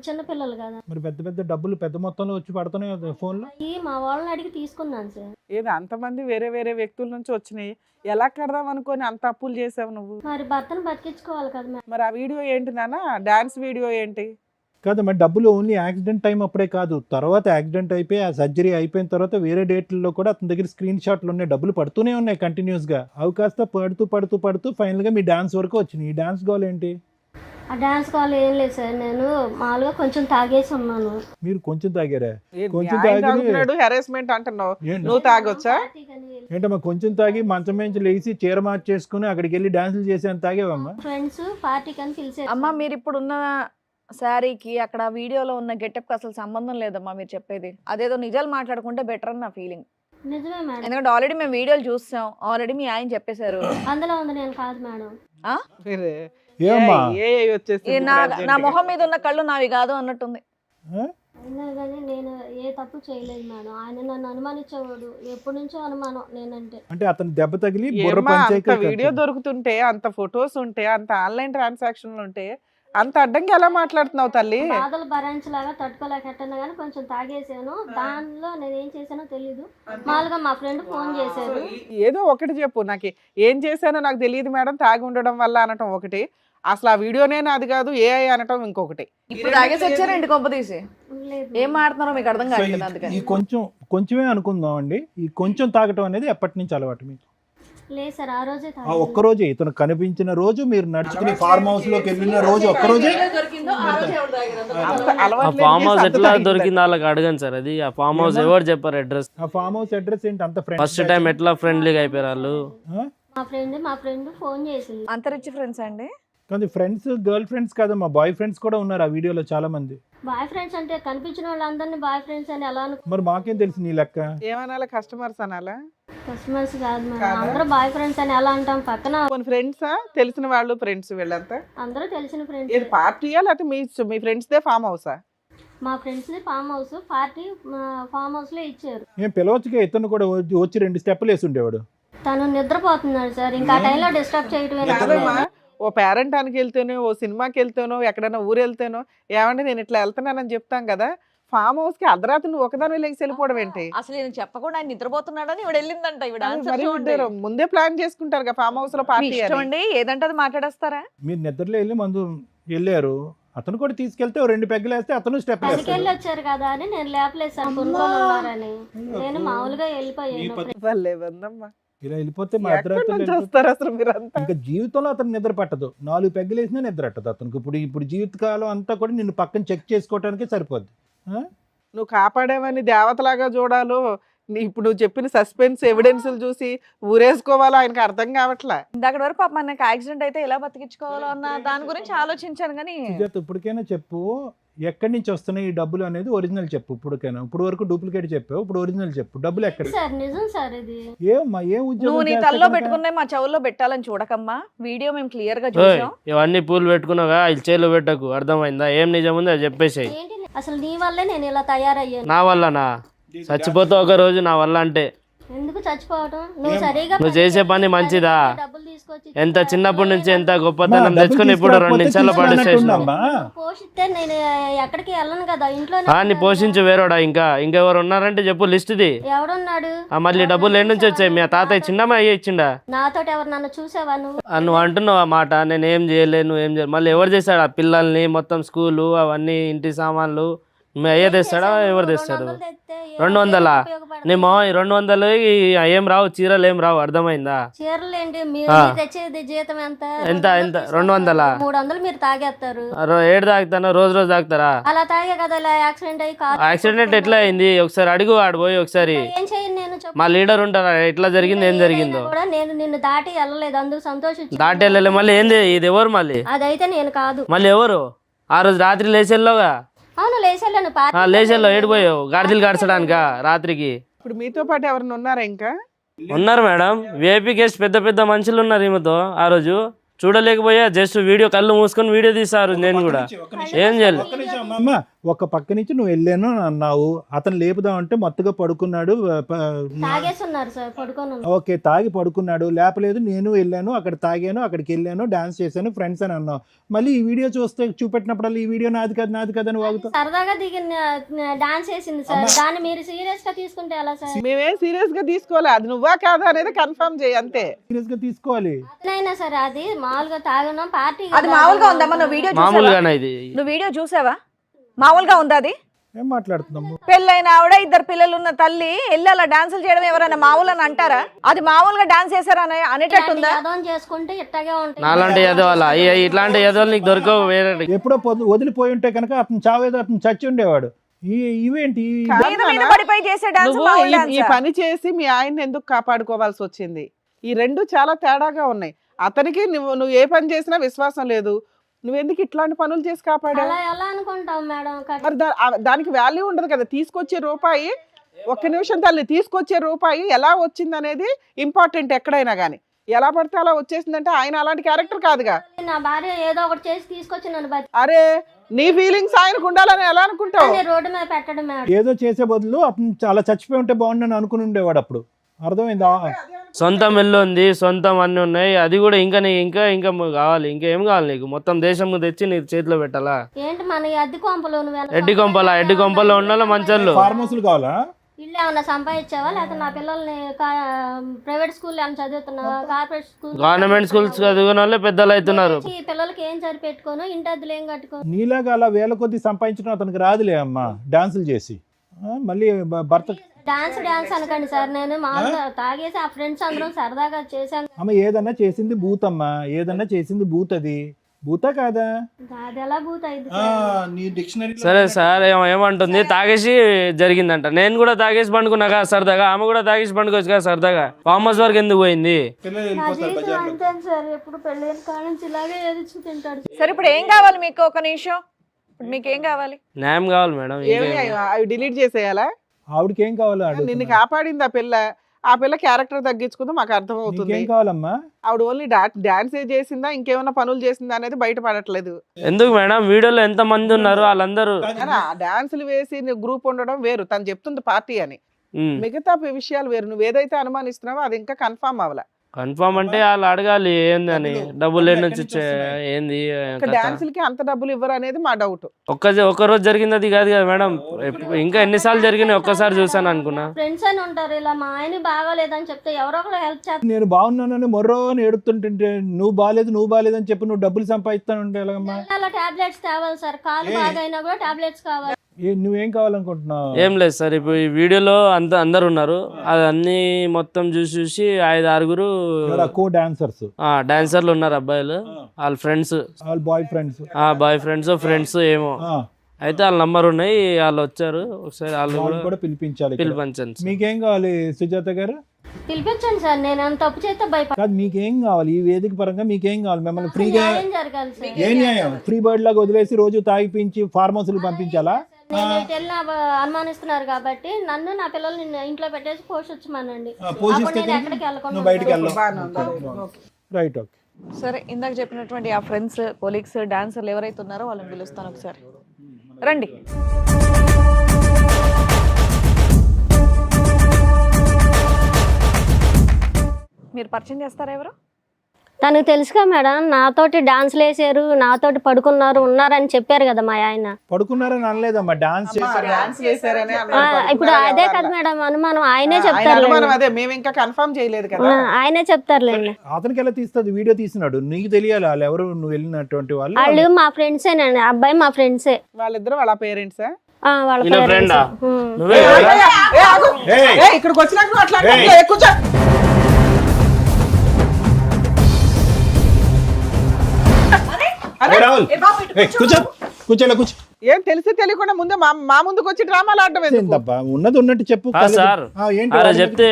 చిన్న పిల్లలు కదా. మరి పెద్ద పెద్ద డబ్బులు పెద్ద మొత్తంలో వచ్చి పడుతున్నాయి ఫోన్లో. మా వాళ్ళని అడిగి తీసుకున్నాను సార్. ఏదో అంతమంది వేరే వేరే వ్యక్తుల నుంచి వచ్చినాయి, ఎలా కడదాం అనుకొని అంత అప్పులు చేసావు నువ్వు? మరి భర్తను బతికించుకోవాలి కదా మేడం. మరి ఆ వీడియో ఏంటి నాన్న? డాన్స్ వీడియో ఏంటి? కాదు మరి డబ్బులు ఓన్లీ యాక్సిడెంట్ టైం అప్పుడే కాదు, తర్వాత యాక్సిడెంట్ అయిపోయి ఆ సర్జరీ అయిపోయిన తర్వాత వేరే డేట్లలో కూడా అతని దగ్గర స్క్రీన్ షాట్లు ఉన్నాయి, డబ్బులు పడుతూనే ఉన్నాయి కంటిన్యూస్గా. అవి కాస్త పడుతూ ఫైనల్గా మీ డాన్స్ వరకు వచ్చినాయి. ఈ డాన్స్ గోల్ ఏంటి? ఆ డాన్స్ కాల్ ఏం లేదు సార్, నేను మామూలుగా కొంచెం తాగేసి ఉన్నాను. మీరు కొంచెం తాగారా? కొంచెం హెరాస్మెంట్ అంటున్నావు, నువ్వు తాగొచ్చా? ఏంటమ్మా కొంచెం తాగి మంచం నుంచి లేచి చీర మార్చేసుకుని అక్కడికి వెళ్ళి డాన్సులు చేసేంత తాగేవమ్మా? ఫ్రెండ్స్ పార్టీకి అని పిలిచారు. అమ్మా మీరు ఇప్పుడు ఉన్న శారీకి అక్కడ వీడియోలో ఉన్న గెటప్కి అసలు సంబంధం లేదమ్మా మీరు చెప్పేది. అదేదో నిజాలు మాట్లాడుకుంటే బెటర్ అని నా ఫీలింగ్. నిజమే మేడం, ఎందుకంటే ఆల్రెడీ మేము వీడియోలు చూస్తాం, ఆల్రెడీ మీ ఆయన చెప్పేసారు. అందులో ఉంది, నేను కాదు మేడం. ఏమ్మా ఏ నా మొహం మీద ఉన్న కళ్ళు నావి కాదు అన్నట్టుంది. అయినా కానీ నేను ఏ తప్పు చేయలేదు మేడం. ఆయన నన్ను అనుమానించేవాడు, ఎప్పటి నుంచో అనుమానం నేనంటే. అంటే అతను దెబ్బ తగిలి బుర్ర పంచాయతీ వీడియో దొరుకుతుంటే, అంత ఫొటోస్ ఉంటే, అంత ఆన్లైన్ ట్రాన్సాక్షన్లు ఉంటే, అంత అడ్డంగా ఎలా మాట్లాడుతున్నావు తల్లి? బాధలు భరించలాగా తట్టుకోలేక ఎట్టన్నా కానీ కొంచెం తాగేసాను. దానిలో నేను ఏం చేశానో తెలీదు. మామూలుగా మా ఫ్రెండ్ ఫోన్ చేశారు. ఏదో ఒకటి చెప్పు, నాకు ఏం చేశానో నాకు తెలియదు మేడం, తాగి ఉండడం వల్ల అనటం ఒకటి, అసలు ఆ వీడియోనే అది కాదు ఏఐ అనటం ఇంకొకటి. ఇప్పుడు తాగేసి వచ్చారండి కొంప తీసి. లేదు ఏం మాట్లాడుతున్నారో మీకు అర్థం కావట్లేదు. అందుకని ఈ కొంచెమే అనుకుందాం అండి. ఈ కొంచెం తాగటం అనేది ఎప్పటి నుంచి అలవాటు మీకు? లేదు సార్, ఆ రోజే ఆ ఒక్కరోజే ఇతను కనిపించిన రోజు, మీరు నడుచుకుని ఫార్మ్ హౌస్ లోకి వెళ్ళిన రోజు ఒక్కరోజే. ఆ ఫామ్ హౌస్ ఎట్లా దొరికింది వాళ్ళకి అడగండి సార్. అది ఆ ఫామ్ హౌస్ ఎవరు చెప్పారు అడ్రస్? ఆ ఫామ్ హౌస్ అడ్రస్ ఏంటి? అంత ఫస్ట్ టైం ఎట్లా ఫ్రెండ్లీగా అయిపోయారు వాళ్ళు? మా ఫ్రెండ్ ఫోన్ చేసింది. అంతరిచ్చి ఫ్రెండ్స్ అండి? కానీ ఫ్రెండ్స్ గర్ల్ ఫ్రెండ్స్ కాదమ్మా, బాయ్ ఫ్రెండ్స్ కూడా ఉన్నారు ఆ వీడియోలో చాలా మంది. బాయ్ ఫ్రెండ్స్ అంటే కనిపించిన వాళ్ళందరినీ బాయ్ ఫ్రెండ్స్ అని ఎలా మరి మాకేం తెలుసు నీ లెక్క? ఏమనాలా? కస్టమర్స్ అనాలా? కస్టమర్స్ కాదు మేడం, అందరూ బాయ్ ఫ్రెండ్స్ అని ఎలా అంటాం? పక్కన ఫ్రెండ్సా? తెలిసిన వాళ్ళు ఫ్రెండ్స్ వీళ్ళంతా? అందరూ తెలిసిన ఫ్రెండ్స్. ఇది పార్టీయా లేకపోతే మీ ఫ్రెండ్స్ దే ఫామ్ హౌసా? మా friends the farm house, party farm house లో ఇచ్చారు. ఏం పిలవచ్చుగా, ఇతను కూడా వచ్చి 2 స్టెప్పులు వేసి ఉండేవాడు. తను నిద్రపోతున్నాడు సార్, ఇంకా ఆ టైంలో డిస్టర్బ్ చేయటమే. ఓ పేరెంటానికి వెళ్తేనో, ఓ సినిమాకి వెళ్తేనో, ఎక్కడైనా ఊరు వెళ్తేనో, ఏమంటే నేను ఇట్లా వెళ్తున్నానని చెప్తాం కదా, ఫామ్ హౌస్ కి అర్ధరాత్రి నువ్వు ఒకదాని లేచి వెళ్ళిపోవడం ఏంటి? అసలు నేను చెప్పకుండా ఆయన నిద్రపోతున్నాడని ఇవిడ వెళ్ళిందంట. ఇవిడ అది ఆన్సర్ మరి చూడండి. ఇద్దరు ముందే ప్లాన్ చేసుకుంటారు కదా ఫామ్ హౌస్ లో మీ పార్టీ ఇష్టం అని. అండి, ఏదంటే అది మాట్లాడేస్తారా? మీరు నిద్రలో వెళ్ళి మందు వెళ్ళారు, అతను కూడా తీసుకెళ్తే ఓ 2 పెగ్గులు వేస్తే అతను స్టెప్ పనికి వేస్తాడు. వెళ్ళి వచ్చారు కదా అని నేను లేపలేదు సార్, కొనుక్కొని ఉన్నారని. నేను మామూలుగా వెళ్ళిపోయాను. వాళ్ళే ఉందమ్మా. ఇలా వెళ్ళిపోతే మా ఎక్కడి అర్ధరాత్రులు నుంచి వెళ్ళిపోతే వస్తారు అసలు మీరంతా? ఇంకా జీవితంలో అతను నిద్ర పట్టదు. 4 పెగ్గులు వేసినా నిద్ర పట్టదు అతనికి. ఇప్పుడు జీవితకాలం అంతా కూడా నిన్ను పక్కన చెక్ చేసుకోవడానికి సరిపోద్ది. నువ్వు కాపాడేవని దేవతలాగా చూడాలో, ఇప్పుడు నువ్వు చెప్పిన సస్పెన్స్ ఎవిడెన్స్ చూసి ఊరేసుకోవాలో ఆయనకి అర్థం కావట్లే. ఇందాక వరకు పాప నాకు యాక్సిడెంట్ అయితే ఎలా బతికించుకోవాలో అన్న దాని గురించి ఆలోచించాను కానీ సుజాత ఇప్పటికైనా చెప్పు, ఎక్కడి నుంచి వస్తున్నాయి ఈ డబ్బులు అనేది ఒరిజినల్ చెప్పు. ఇప్పటికైనా, ఇప్పుడు వరకు డూప్లికేట్ చెప్పావు, ఇప్పుడు ఒరిజినల్ చెప్పు. డబ్బులు ఎక్కడ? సార్ నిజం సార్ ఇది. ఏమ్మా ఏం నువ్వు ఉద్యోగం నీ చేస్తే తల్లో కనుక? పెట్టుకున్నాయి మా చెవుల్లో పెట్టాలని చూడకమ్మా. వీడియో మేము క్లియర్ గా ఓయ్, చూసాం. ఇవన్నీ పూలు పెట్టుకున్నావుగా ఇది చేలో పెట్టకు, అర్థమైందా? ఏం నిజం ఉంది అది చెప్పేసాయి. ఏంటి అసలు నీ వల్లే నేను ఇలా తయారయ్యాను. నా వల్లనా? చచ్చిపోతావు ఒక రోజు నా వల్ల అంటే. ఎందుకు చచ్చిపోవటం? నువ్వు సరిగా నువ్వు చేసే పని మంచిదా? డబ్బులు తీసుకొచ్చి ఎంత చిన్నప్పటి నుంచి ఎంత అమ్మా, గొప్పతనం డబ్బులు తెచ్చుకుని ఇప్పుడు 2 తీసుకురాకపోతే నిమిషాల్లో పడేసేసినావు. తీసుకురానట్టుందమ్మా. పోషిస్తే నేను ఎక్కడికి వెళ్ళను కదా, ఇంట్లో నీ పోషించు వేరోడా? ఇంకెవరు ఉన్నారంటే చెప్పు లిస్ట్ది. ఎవడున్నాడు? మళ్ళీ డబ్బులు ఏడు నుంచి వచ్చాయి? మీ తాతయ్య చిన్నమ్మ అయ్యి ఇచ్చిండా? నాతోటి ఎవరు నన్ను చూసావా నువ్వు? నువ్వు అంటున్నావు ఆ మాట, నేను ఏం చేయలేదు నువ్వు ఏం చేయలేదు. మళ్ళీ ఎవరు చేస్తాడు? ఆ పిల్లల్ని మొత్తం స్కూలు అవన్నీ ఇంటి సామాన్లు మీ అయ్యే తెస్తాడా? ఎవరు తెస్తాడు? 200? నీ మా 200 ఏం రావు, చీరలు ఏం రావు, అర్థమైందా? చీరలు ఏంటి? ఆ. మీరు తెచ్చేది జీతం ఎంత? ఎంత 200? 300 మీరు తాగేస్తారు. ఏడు తాగుతాను, రోజు తాగుతారా? అలా తాగే కదా ఇలా యాక్సిడెంట్ అయ్యి కారు యాక్సిడెంట్ ఎట్లా అయింది ఒకసారి అడుగు, ఆడిపోయి ఒకసారి. ఏం చేయను నేను చెప్పు. మా లీడర్ ఉంటారా ఎట్లా జరిగింది ఏం జరిగిందో? కూడా నేను నిన్ను దాటి వెళ్ళలేదు, అందుకు సంతోషించు. దాటి వెళ్ళలే. మళ్ళీ ఏంది ఇది? ఎవరు మళ్ళీ? అదైతే నేను కాదు. మళ్ళీ ఎవరు? ఆ రోజు రాత్రి లేచెల్లోగా. అవును లేచెళ్ళను. లేచెల్లో ఏడిపోయావు గాడిదలు గాడ్చడానికా రాత్రికి? ఇప్పుడు మీతో పాటు ఎవరైనా ఉన్నారా ఇంకా? ఉన్నారు మేడం, విఐపీ గెస్ట్ పెద్ద పెద్ద మనుషులు ఉన్నారు ఈమెతో. ఆ రోజు చూడలేకపోయా, జస్ట్ వీడియో కళ్ళు మూసుకొని వీడియో తీసారు. నేను కూడా ఏం చేయలేదు. అమ్మ, ఒక పక్క నుంచి నువ్వు వెళ్ళాను అన్నావు, అతను లేపుదామంటే మత్తుగా పడుకున్నాడు. తాగేస్తున్నారు సార్, పడుకొని ఉన్నారు. ఓకే, తాగి పడుకున్నాడు, లేపలేదు. నేను వెళ్ళాను, అక్కడ తాగాను, అక్కడికి వెళ్ళాను, డాన్స్ చేశాను, ఫ్రెండ్స్ అని అన్నావు. మళ్ళీ ఈ వీడియో చూస్తే చూపెట్టినప్పుడు ఈ వీడియో నాది కాదు నాది కాదు అని వాగుతావు. సరదాగా దిగిన డాన్స్ చేసింది సార్, దాన్ని మీరు సీరియస్ గా తీసుకుంటే ఎలా సార్? మేమేం సీరియస్ గా తీసుకోవాలి, అది నువ్వా కాదా అనేది కన్ఫర్మ్ చేయి అంతే. సీరియస్ గా తీసుకోవాలి. అతనైనా సరే అది మామూలుగా తాగినాం పార్టీ. అది మామూలుగా ఉందమ్మా? నువ్వు వీడియో చూసావా? మామూలుగానే ఇది. నువ్వు వీడియో చూసావా? మామూలుగా ఉందా అది? ఏం మాట్లాడుతున్నాము? పెళ్ళైన ఆవిడ, 2 పిల్లలు ఉన్న తల్లి వెళ్ళి అలా డాన్సులు చేయడం ఎవరైనా మామూలు అని అంటారా? అది మామూలుగా డాన్స్ చేశారా అనేటట్టుందా? చేసుకుంటే ఇట్టగే ఉంటాయి. నాలాంటి ఎదవాళ్ళ ఇట్లాంటి ఎదవాళ్ళు నీకు దొరకవు వేరే. ఎప్పుడో వదిలిపోయి ఉంటే కనుక అతను చావేదో అతను చచ్చి ఉండేవాడు. ఇవేంటి? మీద మీద పడిపోయి చేసే డాన్స్ నువ్వు మామూలు ఈ డాన్సా? పని చేసి మీ ఆయన్ని ఎందుకు కాపాడుకోవాల్సి వచ్చింది? ఈ రెండు చాలా తేడాగా ఉన్నాయి. అతనికి నువ్వు ఏ పని చేసినా విశ్వాసం లేదు, నువ్వెందుకు ఇట్లాంటి పనులు చేసి కాపాడా? అలా ఎలా అనుకుంటాం మేడం? మరి దానికి వాల్యూ ఉండదు కదా. తీసుకొచ్చే రూపాయి, ఒక్క నిమిషం తల్లి, తీసుకొచ్చే రూపాయి ఎలా వచ్చింది అనేది ఇంపార్టెంట్. ఎక్కడైనా కానీ ఎలా పడితే అలా వచ్చేసిందంటే ఆయన అలాంటి క్యారెక్టర్ కాదుగా. నా భార్య ఏదో ఒకటి చేసి తీసుకొచ్చి నన్ను అరే, నీ ఫీలింగ్స్ ఆయనకు ఉండాలని ఎలా అనుకుంటావు? రోడ్డు మీద పెట్టడం మేడం. ఏదో చేసే బదులు అతను చాలా చచ్చిపోయి ఉంటే బాగుండని అనుకుని ఉండేవాడు అప్పుడు. అర్థమైందా? సొంతం ఇల్లు ఉంది, సొంతం అన్నీ ఉన్నాయి. అది కూడా ఇంకా ఇంకా ఇంకా కావాలి. ఇంకేం కావాలి నీకు? మొత్తం దేశం తెచ్చి నీ చేతిలో పెట్టాలా? ఏంటి మన అద్దె కొంపలో ఎడ్డి కొంపలో ఉండాలి మంచోళ్ళు. ఫార్మర్స్లు కావాలా? ఇల్లు ఏమన్నా సంపాదించావా? లేకపోతే నా పిల్లల్ని ప్రైవేట్ స్కూల్ ఏమైనా చదువుతున్నావా? కార్పొరేట్ స్కూల్, గవర్నమెంట్ స్కూల్స్ చదివిన వాళ్ళే పెద్దలు అవుతున్నారు. పిల్లలకి ఏం సరిపెట్టుకోను, ఇంటి అద్దెలు ఏం కట్టుకోను. నీలాగా అలా వేల కొద్ది సంపాదించడం అతనికి రాదులే అమ్మా, డాన్సులు చేసి. మళ్ళీ భర్త డాన్స్ అనకండి సార్, నేను మామూలుగా తాగేసి ఆ ఫ్రెండ్స్ అందరం సరదాగా చేశాను. అమ్మ, ఏదన్నా చేసింది బూత్ అమ్మా, ఏదన్నా చేసింది బూత్. అది బూతా కాదా? అది ఎలా బూత్ అయింది? నీ డిక్షనరీ. సరే సార్, ఏమంటుంది? తాగేసి జరిగిందంట. నేను కూడా తాగేసి పండుకున్నా కదా సరదాగా, ఆమె కూడా తాగేసి పండుకోవచ్చు కదా సరదాగా. ఫామ్ హౌస్ వరకు ఎందుకు పోయింది? నా జీవితం అంతే సార్, ఎప్పుడు పెళ్ళైన కాడ నుంచి ఇలాగే ఏది తింటాడు. సరే ఇప్పుడు ఏం కావాలి మీకు? ఒక నిమిషం, ఇప్పుడు మీకు ఏం కావాలి? న్యాయం కావాలి మేడం. అవి డిలీట్ చేసేయాలా? ఆవిడకి ఏం కావాలో నిన్ను కాపాడింది ఆ పిల్ల క్యారెక్టర్ తగ్గించుకుందో మాకు అర్థమవుతుంది. ఏం కావాలమ్మా? ఆవిడ ఓన్లీ డాన్స్ చేసిందా, ఇంకేమైనా పనులు చేసిందా అనేది బయటపడట్లేదు. ఎందుకు మేడం? వీడియోలో ఎంత మంది ఉన్నారు వాళ్ళందరూ డాన్సులు వేసి గ్రూప్ ఉండడం వేరు, తను చెప్తుంది పార్టీ అని. మిగతా విషయాలు వేరు. నువ్వు ఏదైతే అనుమానిస్తున్నావో అది ఇంకా కన్ఫర్మ్ అవ్వాల. కన్ఫామ్ అంటే వాళ్ళు అడగాలి ఏందని, డబ్బులు ఎన్ని నుంచి ఎక్కడి నుంచి వస్తున్నాయి? ఏంది ఇంకా డాన్సులకి అంత డబ్బులు ఇవ్వరు అనేది మా డౌట్. ఒక్క రోజు జరిగింది అది కాదు కదా మేడం, ఇంకా ఎన్నిసార్లు జరిగినాయి ఒక్కసారి చూసాను అనుకున్నా. ఫ్రెండ్స్ అని ఉంటారు, ఇలా మా ఆయన బాగాలేదని చెప్తే ఎవరో ఒకరు హెల్ప్ చేస్తారు. నేను బాగున్నానని మొర్రో అని ఏడుతుంటుంటే నువ్వు బాగాలేదు అని చెప్పి నువ్వు డబ్బులు సంపాదిస్తానంటే ఎలాగమ్మా? అలా టాబ్లెట్స్ తేవాలి సార్, కాలు బాగైనా కూడా టాబ్లెట్స్ కావాలి. నువ్వేం కావాలనుకుంటున్నావు? ఏం లేదు సార్, ఇప్పుడు ఈ వీడియోలో అందరు ఉన్నారు, అది అన్ని మొత్తం చూసి 5-6 కో డాన్సర్స్, డాన్సర్లు ఉన్నారు అబ్బాయిలు, వాళ్ళ ఫ్రెండ్స్, వాళ్ళ బాయ్ ఫ్రెండ్స్, ఫ్రెండ్స్ ఏమో అయితే వాళ్ళ నంబర్ ఉన్నాయి, వాళ్ళు వచ్చారు, ఒకసారి వాళ్ళు కూడా పిలిపించాలి. పిలిపించండి. మీకేం కావాలి సుజాత గారు? పిలిపించండి సార్, నేను అంత తప్పు చేస్తే భయపడ. కాదు, మీకేం కావాలి? ఈ వేదిక పరంగా మీకేం కావాలి? మిమ్మల్ని ఫ్రీగా న్యాయం జరగాలి సార్. ఏ న్యాయం? ఫ్రీ బర్డ్ లాగా వదిలేసి రోజు తాగిపించి ఫార్మ్ హౌస్లు పంపించాలా? నేను ఇటు వెళ్ళినా అనుమానిస్తున్నారు కాబట్టి నన్ను నా పిల్లల్ని ఇంట్లో పెట్టేసి పోషించమనండి. పోషిస్తే అప్పుడు నేను ఎక్కడికి వెళ్ళకుండా నువ్వు బయటికి ఉంటాను. వెళ్ళావు. Right, okay. సరే, ఇందాక చెప్పినటువంటి ఆ ఫ్రెండ్స్, కొలీగ్స్, డాన్సర్లు ఎవరైతే ఉన్నారో వాళ్ళని పిలుస్తాను ఒకసారి. రండి. మీరు పరిచయం చేస్తారా ఎవరు? తనకు తెలుసుగా మేడం, నాతోటి డాన్స్లు వేసారు, నాతోటి పడుకున్నారు, ఉన్నారని చెప్పారు కదా మా ఆయన. పడుకున్నారని అనలేదమ్మా, డాన్స్ చేశారు. డాన్స్ చేశారనే ఇప్పుడు అదే కదా మేడం అనుమానం, ఆయనే చెప్తారు. అదే మేము ఇంకా కన్ఫర్మ్ చేయలేదు కదా. ఆయనే చెప్తారులేండి. అతనికి ఎలా తీస్తుంది? వీడియో తీసినాడు, నీకు తెలియాలి వాళ్ళు ఎవరు, నువ్వు వెళ్ళినటువంటి వాళ్ళు. వాళ్ళు మా ఫ్రెండ్సేనండి, అబ్బాయి మా ఫ్రెండ్సే. వాళ్ళిద్దరు వాళ్ళ పేరెంట్సా? వాళ్ళ ఫ్రెండా? parents. నువ్వే ఇక్కడికి వచ్చినాక అట్లా కూర్చో. కూర్చోలే కూర్చో. ఏం తెలిసి తెలియకుండా ముందే మా ముందుకు వచ్చి డ్రామాలు ఆడటం ఎందుకు? ఏంటబ్బా, ఉన్నది ఉన్నట్టు చెప్పు. సార్ ఏంటి అరే చెప్తే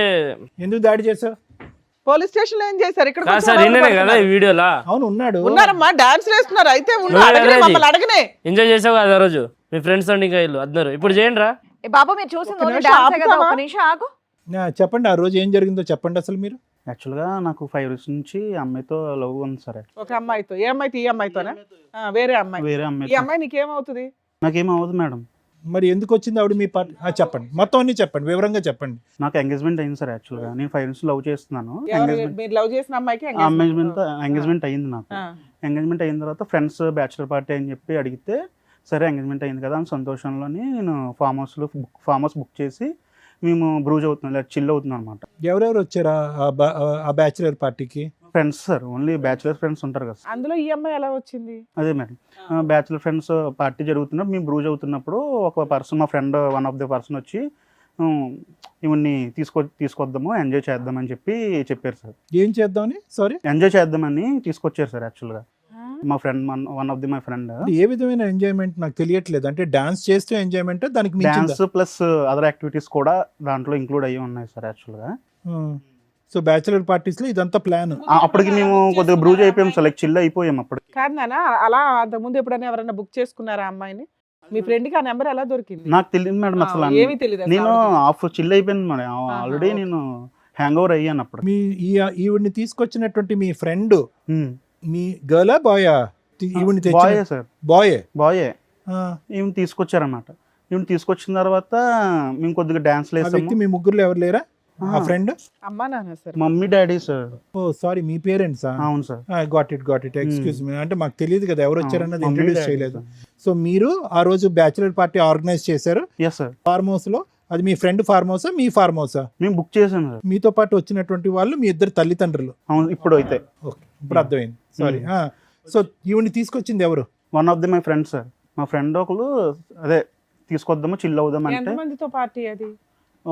ఎందుకు దాడి చేసావు? పోలీస్ స్టేషన్ లో ఏం చేశారు? ఇక్కడ కాదు సార్, నిన్ననే కదా ఈ వీడియోలా అవును ఉన్నాడు. ఉన్నారమ్మా, డాన్స్ వేస్తున్నారు. అయితే మమ్మల్ని అడగనే ఎంజాయ్ చేసావు కదా ఆ రోజు మీ ఫ్రెండ్స్ తో, ఇంకా ఇల్లు అందరు. ఇప్పుడు చేయండి రా. బాబు, మీరు చూసింది ఒక్క ఓన్లీ నిమిషం డాన్సే కదా, ఆపుతావా? ఒక నిమిషం ఆగు. చెప్పండి, ఆ రోజు ఏం జరిగిందో చెప్పండి అసలు మీరు. యాక్చువల్గా నాకు 5 years నుంచి అమ్మాయితో లవ్ ఉంది సార్. ఒక అమ్మాయితో. ఏ అమ్మాయితో? ఈ అమ్మాయితోనా? వేరే అమ్మాయి. వేరే ఈ అమ్మాయి అమ్మాయి నీకేమవుతుంది? నాకేమవుతుంది మేడం? మరి ఎందుకు వచ్చింది ఆవిడ మీ పార్టీ? చెప్పండి, మొత్తం అన్ని చెప్పండి, వివరంగా చెప్పండి. నాకు ఎంగేజ్మెంట్ అయింది సార్. యాక్చువల్గా నేను 5 years లవ్ చేస్తున్నాను. మీరు లవ్ చేసిన అమ్మాయికి ఎంగేజ్మెంట్ అయింది నాకు. ఎంగేజ్మెంట్ అయిన తర్వాత ఫ్రెండ్స్ బ్యాచులర్ పార్టీ అని చెప్పి అడిగితే, సరే ఎంగేజ్మెంట్ అయింది కదా అని సంతోషంలోని నేను ఫామ్ హౌస్ బుక్ చేసి మేము బ్రూజ్ అవుతున్నాం, లేదా చిల్ అవుతున్నాం అనమాట. ఎవరెవరు వచ్చారా ఆ బ్యాచులర్ పార్టీకి? Friends sir, only bachelor friends ఉంటారు కదా సార్. అందులో ఈ అమ్మాయి ఎలా వచ్చింది? అదే మేడం, బ్యాచులర్ ఫ్రెండ్స్ పార్టీ జరుగుతున్నప్పుడు మేము బ్రూజ్ అవుతున్నప్పుడు ఒక పర్సన్, మా friend one of the person వచ్చి ఇవన్నీ తీసుకొద్దాము, ఎంజాయ్ చేద్దామని చెప్పారు సార్. ఏం చేద్దామని? సారీ, ఎంజాయ్ చేద్దామని తీసుకొచ్చారు సార్. యాక్చువల్గా మా friend, one of the my friend. ఏ విధమైన ఎంజాయ్మెంట్ నాకు తెలియట్లేదు. అంటే డాన్స్ చేస్తూ ఎంజాయ్మెంట్, దానికి డాన్స్ ప్లస్ అదర్ యాక్టివిటీస్ కూడా దాంట్లో ఇంక్లూడ్ అయ్యి ఉన్నాయి సార్. యాక్చువల్గా సో బ్యాచులర్ పార్టీస్ లో ఇదంతా ప్లాన్. అప్పటికి మేము కొద్దిగా బ్రూజ్ అయిపోయాం సార్, లైక్ చిల్ అయిపోయాం అప్పటికి. కాదు నాన్న, అలా అంతకుముందు ఎప్పుడైనా ఎవరైనా బుక్ చేసుకున్నారా అమ్మాయిని? మీ ఫ్రెండ్ కి ఆ నెంబర్ ఎలా దొరికింది? నాకు తెలియదు మేడం అసలు. ఏమీ తెలియదు. నేను చిల్ అయిపోయాను మేడం, ఆల్రెడీ నేను హ్యాంగ్ ఓవర్ అయ్యాను అప్పుడు. మీ ఈవిడ్ని తీసుకొచ్చినటువంటి మీ ఫ్రెండ్ మీ గర్లా బాయా? ఈవిడ్ని బాయే సార్. బాయే ఈవెన్ తీసుకొచ్చారన్నమాట. ఈవెన్ తీసుకొచ్చిన తర్వాత మేము కొద్దిగా డాన్స్ ఆ వ్యక్తి వేసాము. మీ ముగ్గురులో ఎవరు లేరా? ఆ ఫ్రెండ్ అమ్మా నాన్న sir. Mummy daddy sir. Oh sorry, మీ పేరెంట్స్? అవును sir. Got it excuse me. అంటే మాకు తెలియదు కదా ఎవరు వచ్చారన్నది, మమ్మీ ఇంట్రడ్యూస్ డాడీ చేయలేదు. సార్. సో మీరు ఆ రోజు బ్యాచులర్ పార్టీ ఆర్గనైజ్ చేశారు ఎస్ సార్. ఫార్మ్ హౌస్ లో. అది మీ ఫ్రెండ్ ఫార్మ్ హౌసా, మీ ఫార్మ్ హౌసా? మేము బుక్ చేసాం సార్. మీతో పాటు వచ్చినటువంటి వాళ్ళు మీ ఇద్దరు తల్లిదండ్రులు? అవును, ఇప్పుడు అయితే. ఓకే, ఇప్పుడు అర్థమైంది. సారీ. సో ఈవిడ్ని తీసుకొచ్చింది ఎవరు? One of the my friend sir. మా ఫ్రెండ్ ఒకరు అదే తీసుకొద్దాము, చిల్ అవుదాం అంటే ఎంతమందితో పార్టీ అది?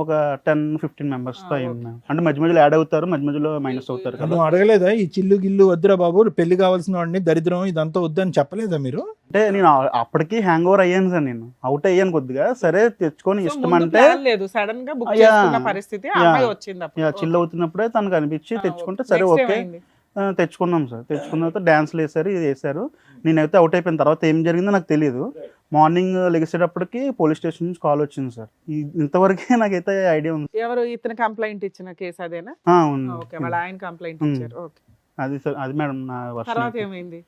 ఒక 10-15 members తో అయింది మ్యామ్. అంటే మధ్య మధ్యలో యాడ్ అవుతారు, మధ్య మధ్యలో మైనస్ అవుతారు కదా. నువ్వు అడగలేదా ఈ చిల్లు గిల్లు వద్దురా బాబు, పెళ్లి కావాల్సిన వాడిని, దరిద్రం ఇదంతా వద్దని చెప్పలేదా మీరు? అంటే నేను అప్పటికి హ్యాంగ్ ఓవర్ అయ్యాను సార్, నేను అవుట్ అయ్యాను కొద్దిగా. సరే తెచ్చుకొని సో ఇష్టం ముందు అంటే plan లేదు, సడన్ గా బుక్ చేసుకున్న పరిస్థితి. ఆ అమ్మాయి వచ్చింది అప్పుడు. చిల్ అవుతున్నప్పుడే తనకు అనిపించి తెచ్చుకుంటే సరే Next ఓకే ఏమైంది? తెచ్చుకున్నాం సార్. తెచ్చుకున్న తర్వాత డాన్స్లు వేసారు, ఇది వేసారు. నేనైతే అవుట్ అయిపోయిన తర్వాత ఏం జరిగిందో నాకు తెలియదు. మార్నింగ్ లెగిసేటప్పటికి పోలీస్ స్టేషన్ నుంచి కాల్ వచ్చింది సార్. ఇంతవరకే నాకైతే ఐడియా ఉంది. ఎవరు ఇతను కంప్లైంట్ ఇచ్చిన కేసు అదేనా? ఉంది. ఓకే, వాళ్ళ ఆయన కంప్లైంట్ ఇచ్చారు. ఓకే, అది సార్, అది మేడం నా తర్వాత వర్షన్. ఏమైంది?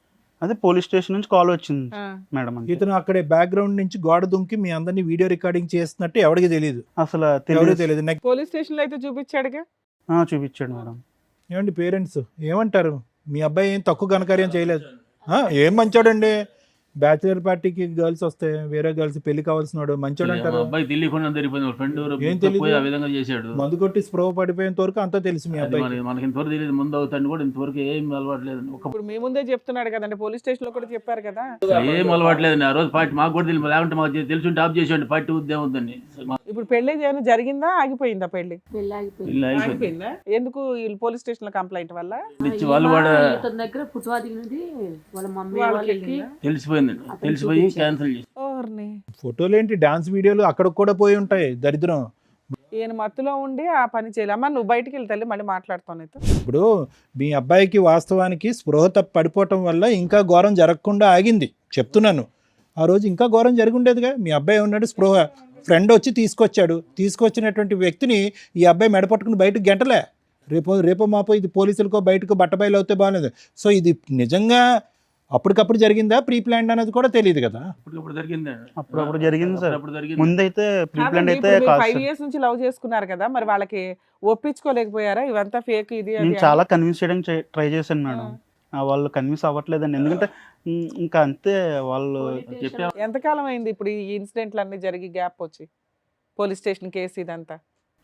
అదే పోలీస్ స్టేషన్ నుంచి కాల్ వచ్చింది ఆ, మేడం. అంతే. ఇతను అక్కడే బ్యాక్గ్రౌండ్ నుంచి గోడ దుంకి మీ అందరినీ వీడియో రికార్డింగ్ చేస్తున్నట్టు ఎవరికి తెలియదు. అసలు ఎవరికి తెలియదు. తెలియదు. పోలీస్ స్టేషన్ లో అయితే చూపించాడుగా. చూపించాడు మేడం. ఏమండి పేరెంట్స్ ఏమంటారు? మీ అబ్బాయి ఏం తక్కువ ఘనకార్యం చేయలేదు. ఏం మంచోడండి, బ్యాచిలర్ పార్టీకి గర్ల్స్ వస్తే వేరే గర్ల్స్ పెళ్లి కావాల్సినాడు మంచోడు అంటారు. అబ్బాయి తెలియకుండా జరిగిపోయింది, వాళ్ళ ఫ్రెండ్ ఏం తెలియదు? ఆ విధంగా చేశాడు. మందు కొట్టి స్ప్రో పడిపోయేంత వరకు అంతా తెలుసు మీ అబ్బాయి. మనకి ఇంతవరకు తెలియదు, ముందు అవుతాడు కూడా ఇంతవరకు ఏం అలవాట్లేదు. ఇప్పుడు మీ ముందే చెప్తున్నాడు కదండి, పోలీస్ స్టేషన్ లో కూడా చెప్పారు కదా. ఏం అలవాట్లేదండి. ఆ రోజు పార్టీ మాకు కూడా తెలియదు, లేకుంటే మాకు తెలిసి టాప్ చేసేవాడి పార్టీ ఉద్యమం ఉందండి. ఇప్పుడు పెళ్లి ఏమైనా జరిగిందా, ఆగిపోయిందా పెళ్లి? పెళ్ళి ఆగిపోయింది. ఆగిపోయిందా? ఎందుకు? వీళ్ళు పోలీస్ స్టేషన్ లో కంప్లైంట్ వల్ల వాళ్ళు కూడా ఇతని దగ్గర పుట్టువాది నుండి వాళ్ళ మమ్మీ వాళ్ళకి వాళ్ళకి తెలిసిపోయిందండి, తెలిసిపోయి క్యాన్సిల్ చేసి. ఓర్ని. ఫోటోలు ఏంటి, డాన్స్ వీడియోలు అక్కడ కూడా పోయి ఉంటాయి దరిద్రం. ఈయన మత్తులో ఉండి ఆ పని చేయాలి. అమ్మ నువ్వు బయటికి వెళ్తాలి, మళ్ళీ మాట్లాడుతాను నీతో. ఇప్పుడు మీ అబ్బాయికి వాస్తవానికి స్పృహ తప్పి పడిపోవటం వల్ల ఇంకా ఘోరం జరగకుండా ఆగింది చెప్తున్నాను. ఆ రోజు ఇంకా ఘోరం జరిగి ఉండేదిగా. మీ అబ్బాయి ఉన్నాడు, స్పృహ ఫ్రెండ్ వచ్చి తీసుకొచ్చాడు. తీసుకొచ్చినటువంటి వ్యక్తిని ఈ అబ్బాయి మెడపట్టుకుని బయటకు గెంటలే. రేపో మాపో ఇది పోలీసులకో బయటకు బట్టబయలు అవుతే బాగాలేదు. సో ఇది నిజంగా అప్పటికప్పుడు జరిగిందా, ప్రీ ప్లాన్ అనేది కూడా తెలియదు కదా. అప్పుడు జరిగింది, అప్పుడప్పుడు జరిగింది సార్. అప్పుడు జరిగింది. ముందైతే ప్రీ ప్లాన్ అయితే ఇప్పుడు కాదు 5 సార్. years నుంచి లవ్ చేసుకున్నారు కదా, మరి వాళ్ళకి ఒప్పించుకోలేకపోయారా? ఇవంతా ఫేక్ ఇది అది నేను అని? చాలా కన్విన్స్ చేయడానికి ట్రై చేశాను మేడం. వాళ్ళు కన్విన్స్ అవ్వట్లేదండి. ఎందుకంటే ఇంకా అంతే వాళ్ళు చెప్పా. ఎంతకాలం అయింది ఇప్పుడు ఈ ఇన్సిడెంట్లు అన్ని జరిగి గ్యాప్ వచ్చి పోలీస్ స్టేషన్ కేసు ఇదంతా?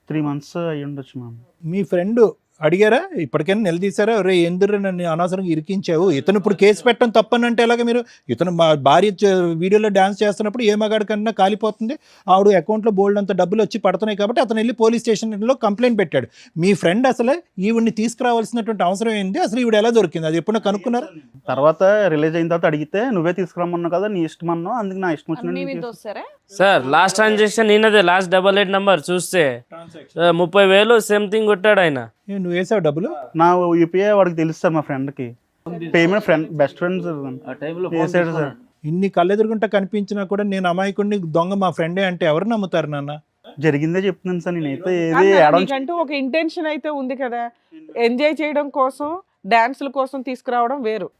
3 months అయ్యి ఉండొచ్చు మ్యామ్. మీ ఫ్రెండ్ అడిగారా ఇప్పటికైనా నిలదీశారా? రే ఎందుకు నన్ను అనవసరంగా ఇరికించావు, ఇతను ఇప్పుడు కేసు పెట్టడం తప్పనంటే ఎలాగ మీరు? ఇతను మా భార్య వీడియోలో డ్యాన్స్ చేస్తున్నప్పుడు ఏ మగాడి కన్నా కాలిపోతుంది, ఆవిడ అకౌంట్లో బోల్డ్ అంత డబ్బులు వచ్చి పడుతున్నాయి కాబట్టి అతను వెళ్ళి పోలీస్ స్టేషన్లో కంప్లైంట్ పెట్టాడు. మీ ఫ్రెండ్ అసలు ఈవిడ్ని తీసుకురావాల్సినటువంటి అవసరం ఏంది, అసలు ఈవిడ ఎలా దొరికింది, అది ఎప్పుడో కనుక్కున్నారు? తర్వాత రిలీజ్ అయిన తర్వాత అడిగితే నువ్వే తీసుకురమ్మన్నావు కదా, నీ ఇష్టం అన్నావు, అందుకు నా ఇష్టం మీ మీద వచ్చిన వస్తారా? సార్ లాస్ట్ ట్రాన్సాక్షన్ నేనదే, లాస్ట్ 88 నంబర్ చూస్తే 30,000 సంథింగ్ కొట్టాడు ఆయన. నువ్వు వేసావు డబ్బులు? నా యూపీఐ వాడికి తెలుసు సార్, మా ఫ్రెండ్కి పేమెంట్ ఫ్రెండ్ బెస్ట్ ఫ్రెండ్స్ ఆ టైంలో చేశాడు సార్. ఇన్ని కళ్ళెదురుగుంటా కనిపించినా కూడా నేను అమాయకుడిని దొంగ మా ఫ్రెండే అంటే ఎవరు నమ్ముతారు నాన్న? జరిగిందే చెప్తున్నాను సార్. నేనైతే ఏది అన్నా, యాడ్ నీకంటూ ఒక ఇంటెన్షన్ అయితే ఉంది కదా, ఎంజాయ్ చేయడం కోసం డాన్సుల కోసం తీసుకురావడం వేరు,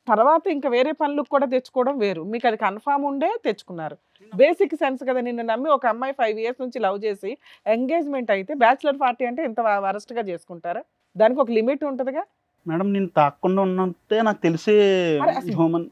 తర్వాత ఇంకా వేరే పనులకు కూడా తెచ్చుకోవడం వేరు. మీకు అది కన్ఫామ్ ఉండే తెచ్చుకున్నారు. బేసిక్ సెన్స్ కదా, నిన్ను నమ్మి ఒక అమ్మాయి 5 years నుంచి లవ్ చేసి ఎంగేజ్మెంట్ అయితే బ్యాచిలర్ పార్టీ అంటే ఇంత వరస్ట్ గా చేసుకుంటారా? దానికి ఒక లిమిట్ ఉంటదిగా మేడం. నేను తాకుండా ఉన్నట్టే నాకు తెలిసి హ్యూమన్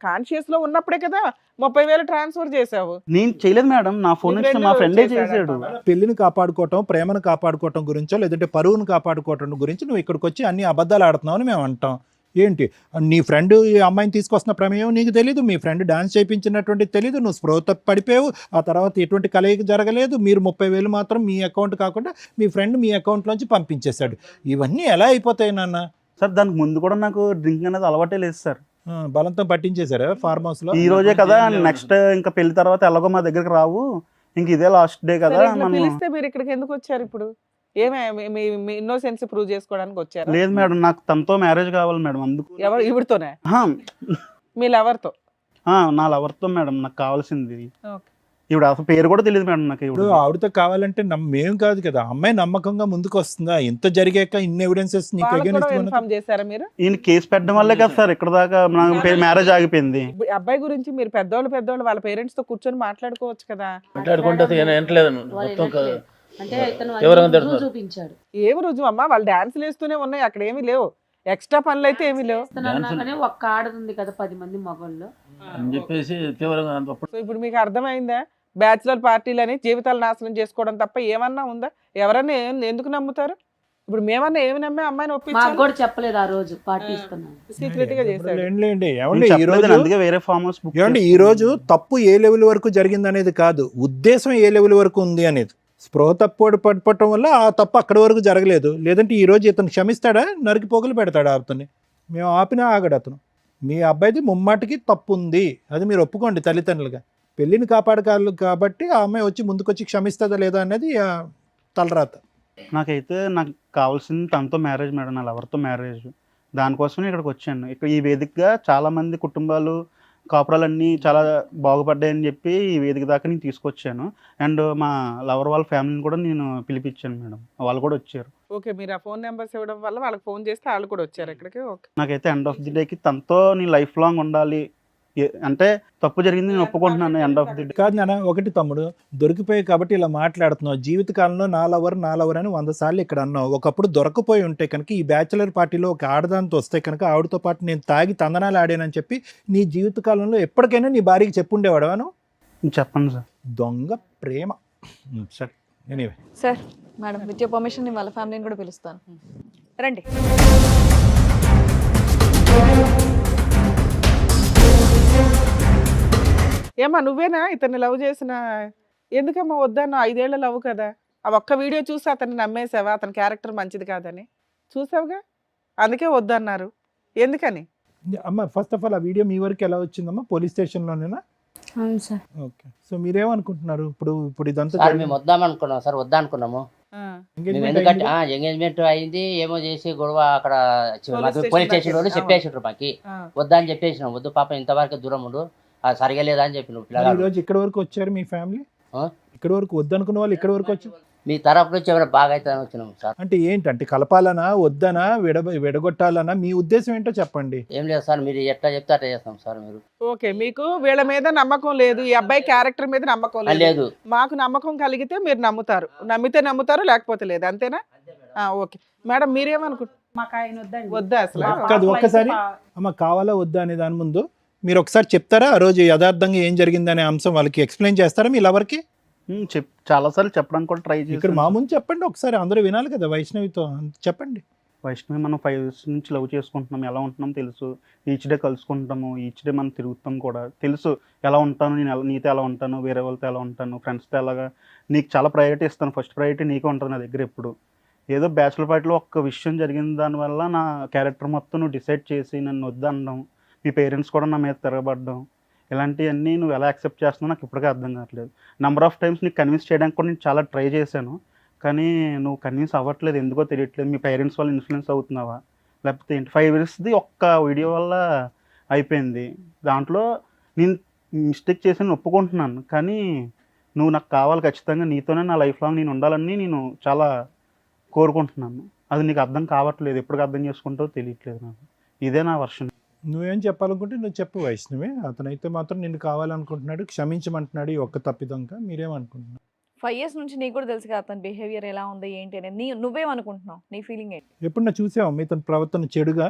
కాన్షియస్ లో ఉన్నప్పుడే కదా 30,000 ట్రాన్స్ఫర్ చేసావు. నేను చేయలేదు మేడం, నా ఫోన్ నీ నుంచి friend మా ఫ్రెండే చేశాడంట. చేశాడు. పెళ్లిని కాపాడుకోవటం, ప్రేమను కాపాడుకోవటం గురించో లేదంటే పరువును కాపాడుకోవటం గురించి నువ్వు ఇక్కడికి వచ్చి అన్ని అబద్ధాలు ఆడుతున్నావు అని మేము అంటాం. ఏంటి నీ ఫ్రెండ్ ఈ అమ్మాయిని తీసుకొస్తున్న ప్రమేయం నీకు తెలీదు, మీ ఫ్రెండ్ డాన్స్ చేయించినటువంటి తెలీదు, నువ్వు స్పృహ తప్పి పడిపోయావు, ఆ తర్వాత ఎటువంటి కలయిక జరగలేదు, మీరు 30,000 మాత్రం మీ అకౌంట్ కాకుండా మీ ఫ్రెండ్ మీ అకౌంట్లోంచి పంపించేశాడు. ఇవన్నీ ఎలా అయిపోతాయి నాన్న? సార్ దానికి ముందు కూడా నాకు డ్రింక్ అనేది అలవాటే లేదు సార్. బలంతో పట్టించేశారా ఫార్మ్ హౌస్లో? ఈ రోజే కదా, నెక్స్ట్ ఇంకా పెళ్లి తర్వాత ఎలాగో మా దగ్గరికి రావు, ఇంక ఇదే లాస్ట్ డే కదా. సరే, ఇట్లా మనం పిలిస్తే మీరు ఇక్కడికి ఎందుకు వచ్చారు ఇప్పుడు? ఏమే మీ ఇన్నోసెన్స్ ప్రూవ్ చేసుకోవడానికి వచ్చారు? లేదు మేడం, నాకు తనతో మ్యారేజ్ కావాలి మేడం, అందుకు. ఎవరు? ఇవిడితోనే? ఆహా, మీ లవర్తో? నా లవర్తో మేడం నాకు కావాల్సింది. ఓకే. ఇప్పుడు అసలు పేరు కూడా తెలియదు మేడం నాకు. ఇప్పుడు ఇప్పుడు ఆవిడతో కావాలంటే మేము కాదు కదా, అమ్మాయి నమ్మకంగా ముందుకు వస్తుందా? ఇంత జరిగాక ఇన్ని ఎవిడెన్సెస్ నీకు వాళ్ళకి కూడా against ఇన్ఫార్మ్ చేశారా మీరు? ఈయన కేసు పెట్టడం వల్లే కదా సార్ ఇక్కడ దాకా మ్యారేజ్ ఆగిపోయింది. ఇప్పుడు అబ్బాయి గురించి మీరు పెద్దోళ్ళు వాళ్ళ పేరెంట్స్ తో కూర్చొని మాట్లాడుకోవచ్చు కదా. మాట్లాడుకుంటే వినట్లేదు మొత్తం అంటే ఇతను ఎవరైనా వాళ్ళకి తిడతారు. రుజువు చూపించాడు. ఏం రుజువు అమ్మా? వాళ్ళు డాన్సులు వేస్తూనే ఉన్నాయి, అక్కడ ఏమీ లేవు, ఎక్స్ట్రా పనులు అయితే ఏమీ లేవు. ఇతను ఒక్క ఆడదుంది కదా 10 మంది మగవాళ్ళు అని చెప్పేసి తీవ్రంగా అప్పుడు సో ఇప్పుడు మీకు అర్థమైందా? బ్యాచులర్ పార్టీలని జీవితాలు నాశనం చేసుకోవడం తప్ప ఏమన్నా ఉందా? ఎవరన్నా ఎందుకు నమ్ముతారు? ఇప్పుడు మేమన్నా ఏమి నమ్మే అమ్మాయిని మాకు ఒప్పించాలి? కూడా చెప్పలేదు ఆ రోజు పార్టీ ఇస్తున్నాను. సీక్రెట్ గా చేశాడు. లేండి. నేను ఏమండి ఈ చెప్పలేదు, రోజు అందుకే వేరే ఫామ్ హౌస్ బుక్ ఏమండి ఈ రోజు తప్పు ఏ లెవెల్ వరకు జరిగింది అనేది కాదు, ఉద్దేశం ఏ లెవెల్ వరకు ఉంది అనేది. స్పృహ తప్పు పడిపోవటం వల్ల ఆ తప్పు అక్కడి వరకు జరగలేదు. లేదంటే ఈ రోజు ఇతను క్షమిస్తాడా, నరికి పోగులు పెడతాడా అతన్ని? మేము ఆపినా ఆగడు అతను. మీ అబ్బాయిది ముమ్మాటికి తప్పు ఉంది, అది మీరు ఒప్పుకోండి తల్లిదండ్రులుగా. పెళ్ళిని కాపాడకాలి కాబట్టి ఆ అమ్మాయి వచ్చి ముందుకొచ్చి క్షమిస్తుందా లేదా అనేది తలరాత. నాకైతే నాకు కావాల్సింది తనతో మ్యారేజ్ మేడం, నా లవర్తో మ్యారేజ్. దానికోసమే ఇక్కడికి వచ్చాను. ఇక్కడ ఈ వేదికగా చాలా మంది కుటుంబాలు కాపురాలన్నీ చాలా బాగుపడ్డాయని చెప్పి ఈ వేదిక దాకా నేను తీసుకొచ్చాను. అండ్ మా లవర్ వాళ్ళ ఫ్యామిలీని కూడా నేను పిలిపించాను మేడం, వాళ్ళు కూడా వచ్చారు. ఓకే, మీరు ఆ ఫోన్ నెంబర్స్ ఇవ్వడం వల్ల వాళ్ళకి ఫోన్ చేస్తే వాళ్ళు కూడా వచ్చారు ఇక్కడికి. ఓకే, నాకైతే ఎండ్ ఆఫ్ ది డేకి తనతో నేను లైఫ్ లాంగ్ ఉండాలి, అంటే తప్పు జరిగింది నేను ఒప్పుకుంటున్నాను ఎండ్ ఆఫ్ ది డే. కాదు నాన్న, ఒకటి తమ్ముడు దొరికిపోయి కాబట్టి ఇలా మాట్లాడుతున్నావు. జీవితకాలంలో నా లవర్ అని 100 సార్లు ఇక్కడ అన్నావు. ఒకప్పుడు దొరకపోయి ఉంటే కనుక ఈ బ్యాచులర్ పార్టీలో ఒక ఆడదాంతో వస్తే కనుక ఆవిడతో పాటు నేను తాగి తందనాలు ఆడానని చెప్పి నీ జీవితకాలంలో ఎప్పటికైనా నీ భార్యకి చెప్పుండేవాడవాను. చెప్పండి సార్. దొంగ ప్రేమ. సరే anyway sir madam with your permission నేను వాళ్ళ ఫ్యామిలీని కూడా పిలుస్తాను. రండి. ఏమా నువ్వేనా ఇతన్ని లవ్ చేసిన? ఎందుకమ్మా వద్దన్నా? 5 ఏళ్ల లవ్ కదా. ఆ ఒక్క వీడియో చూసి అతన్ని నమ్మేసావా? అతని క్యారెక్టర్ మంచిది కాదని చూసావుగా, అందుకే వద్దన్నారు. ఎందుకని? అమ్మ ఫస్ట్ ఆఫ్ ఆల్ ఆ వీడియో మీ వరకు ఎలా వచ్చిందమ్మా? పోలీస్ స్టేషన్లోనేనా? అవును సార్. ఓకే. సో మీరేమనుకుంటున్నారు ఇప్పుడు ఇదంతా సార్ మేము వద్దాం అనుకున్నాం సార్, వద్దనుకున్నాము. ఆ, మేము engagement ఎందుకంటే అయింది? ఎంగేజ్మెంట్ అయింది, ఏమో చేసి గొడవ అక్కడ Police పోలీస్ station స్టేషన్ వాళ్ళు దాకా. చెప్పేసిండ్రు మాకి. ఆ. వద్దని చెప్పేసినాం, వద్దు పాప ఇంతవరకు దూరం ఉండు, అది సరిగలేదా అని చెప్పి మరి ఈ పిల్లగాడు. రోజు ఇక్కడ వరకు వచ్చారు మీ ఫ్యామిలీ? ఆ? ఇక్కడ వరకు వద్దనుకున్న వాళ్ళు ఇక్కడ వరకు వచ్చి మీ తరపు నుంచి ఏమైనా బాగా అవుతుందని వచ్చినాం సార్. అంటే ఏంటంటే కలపాలనా వద్దనా విడగొట్టాలనా మీ ఉద్దేశం ఏంటో చెప్పండి. ఏం లేదు సార్, మీరు ఎట్లా చెప్తే అట్లా చేస్తాం సార్. మీరు ఓకే, మీకు వీళ్ళ మీద నమ్మకం లేదు, ఈ అబ్బాయి క్యారెక్టర్ మీద నమ్మకం లేదు. లేదు. మాకు నమ్మకం కలిగితే మీరు నమ్ముతారు, నమ్మితే నమ్ముతారు, లేకపోతే లేదు. అంతేనా? ఓకే మేడం, మీరేమనుకుంటున్నారు? మాకు ఆయన వద్దండి. వద్దా అసలు? మా కాదు, పాప ఒక్కసారి లైఫ్ అమ్మ కావాలా వద్దా అనే దాని ముందు మీరు ఒకసారి చెప్తారా? ఆ రోజు యథార్థంగా ఏం జరిగిందనే అంశం వాళ్ళకి ఎక్స్ప్లెయిన్ చేస్తారా మీ లవర్కి? చాలాసార్లు చెప్పడానికి కూడా ట్రై ఇక్కడ చేశాను. మా ముందు చెప్పండి ఒకసారి, అందరూ వినాలి కదా వైష్ణవితో. చెప్పండి. వైష్ణవి మనం 5 years నుంచి లవ్ చేసుకుంటున్నాం, ఎలా ఉంటున్నాం తెలుసు. ఈచ్ డే కలుసుకుంటాము, ఈచ్ డే మనం తిరుగుతాం కూడా తెలుసు. ఎలా ఉంటాను నేను, నీతో ఎలా ఉంటాను, వేరే వాళ్ళతో ఎలా ఉంటాను, ఫ్రెండ్స్తో ఎలాగా. నీకు చాలా ప్రయారిటీ ఇస్తాను, ఫస్ట్ ప్రయారిటీ నీకే ఉంటుంది నా దగ్గర ఎప్పుడు. ఏదో బ్యాచులర్ పార్టీలో ఒక్క విషయం జరిగిన దానివల్ల నా క్యారెక్టర్ మొత్తం నువ్వు డిసైడ్ చేసి నన్ను వద్దనడం, మీ పేరెంట్స్ కూడా నా మీద తిరగబడడం, ఇలాంటివన్నీ నువ్వు ఎలా యాక్సెప్ట్ చేస్తున్నావు నాకు ఇప్పటికే అర్థం కావట్లేదు. నెంబర్ ఆఫ్ టైమ్స్ నీకు కన్విన్స్ చేయడానికి కూడా నేను చాలా ట్రై చేశాను, కానీ నువ్వు కన్విన్స్ అవ్వట్లేదు, ఎందుకో తెలియట్లేదు. మీ పేరెంట్స్ వల్ల ఇన్ఫ్లుయెన్స్ అవుతున్నావా లేకపోతే ఏంటి? 5 yearsది ఒక్క వీడియో వల్ల అయిపోయింది. దాంట్లో నేను మిస్టేక్ చేసి నేను ఒప్పుకుంటున్నాను, కానీ నువ్వు నాకు కావాలి ఖచ్చితంగా, నీతోనే నా లైఫ్ లాంగ్ నేను ఉండాలని నేను చాలా కోరుకుంటున్నాను. అది నీకు అర్థం కావట్లేదు, ఎప్పటికి అర్థం చేసుకుంటావో తెలియట్లేదు నాకు. ఇదే నా వర్షన్. నువ్వేం చెప్పాలనుకుంటే నువ్వు చెప్పు వైష్ణవి. అతనైతే మాత్రం నిన్ను కావాలనుకుంటున్నాడు, క్షమించమంటున్నాడు ఈ ఒక్క తప్పిదంక. మీరేమనుకుంటున్నావు? 5 years నుంచి నీకు కూడా తెలుసు కదా అతని బిహేవియర్ ఎలా ఉంది ఏంటి అనేది. నువ్వేమనుకుంటున్నావు? నీ ఫీలింగ్ ఏంటి? ఎప్పుడన్నా చూసావా మీ తన ప్రవర్తన చెడుగా?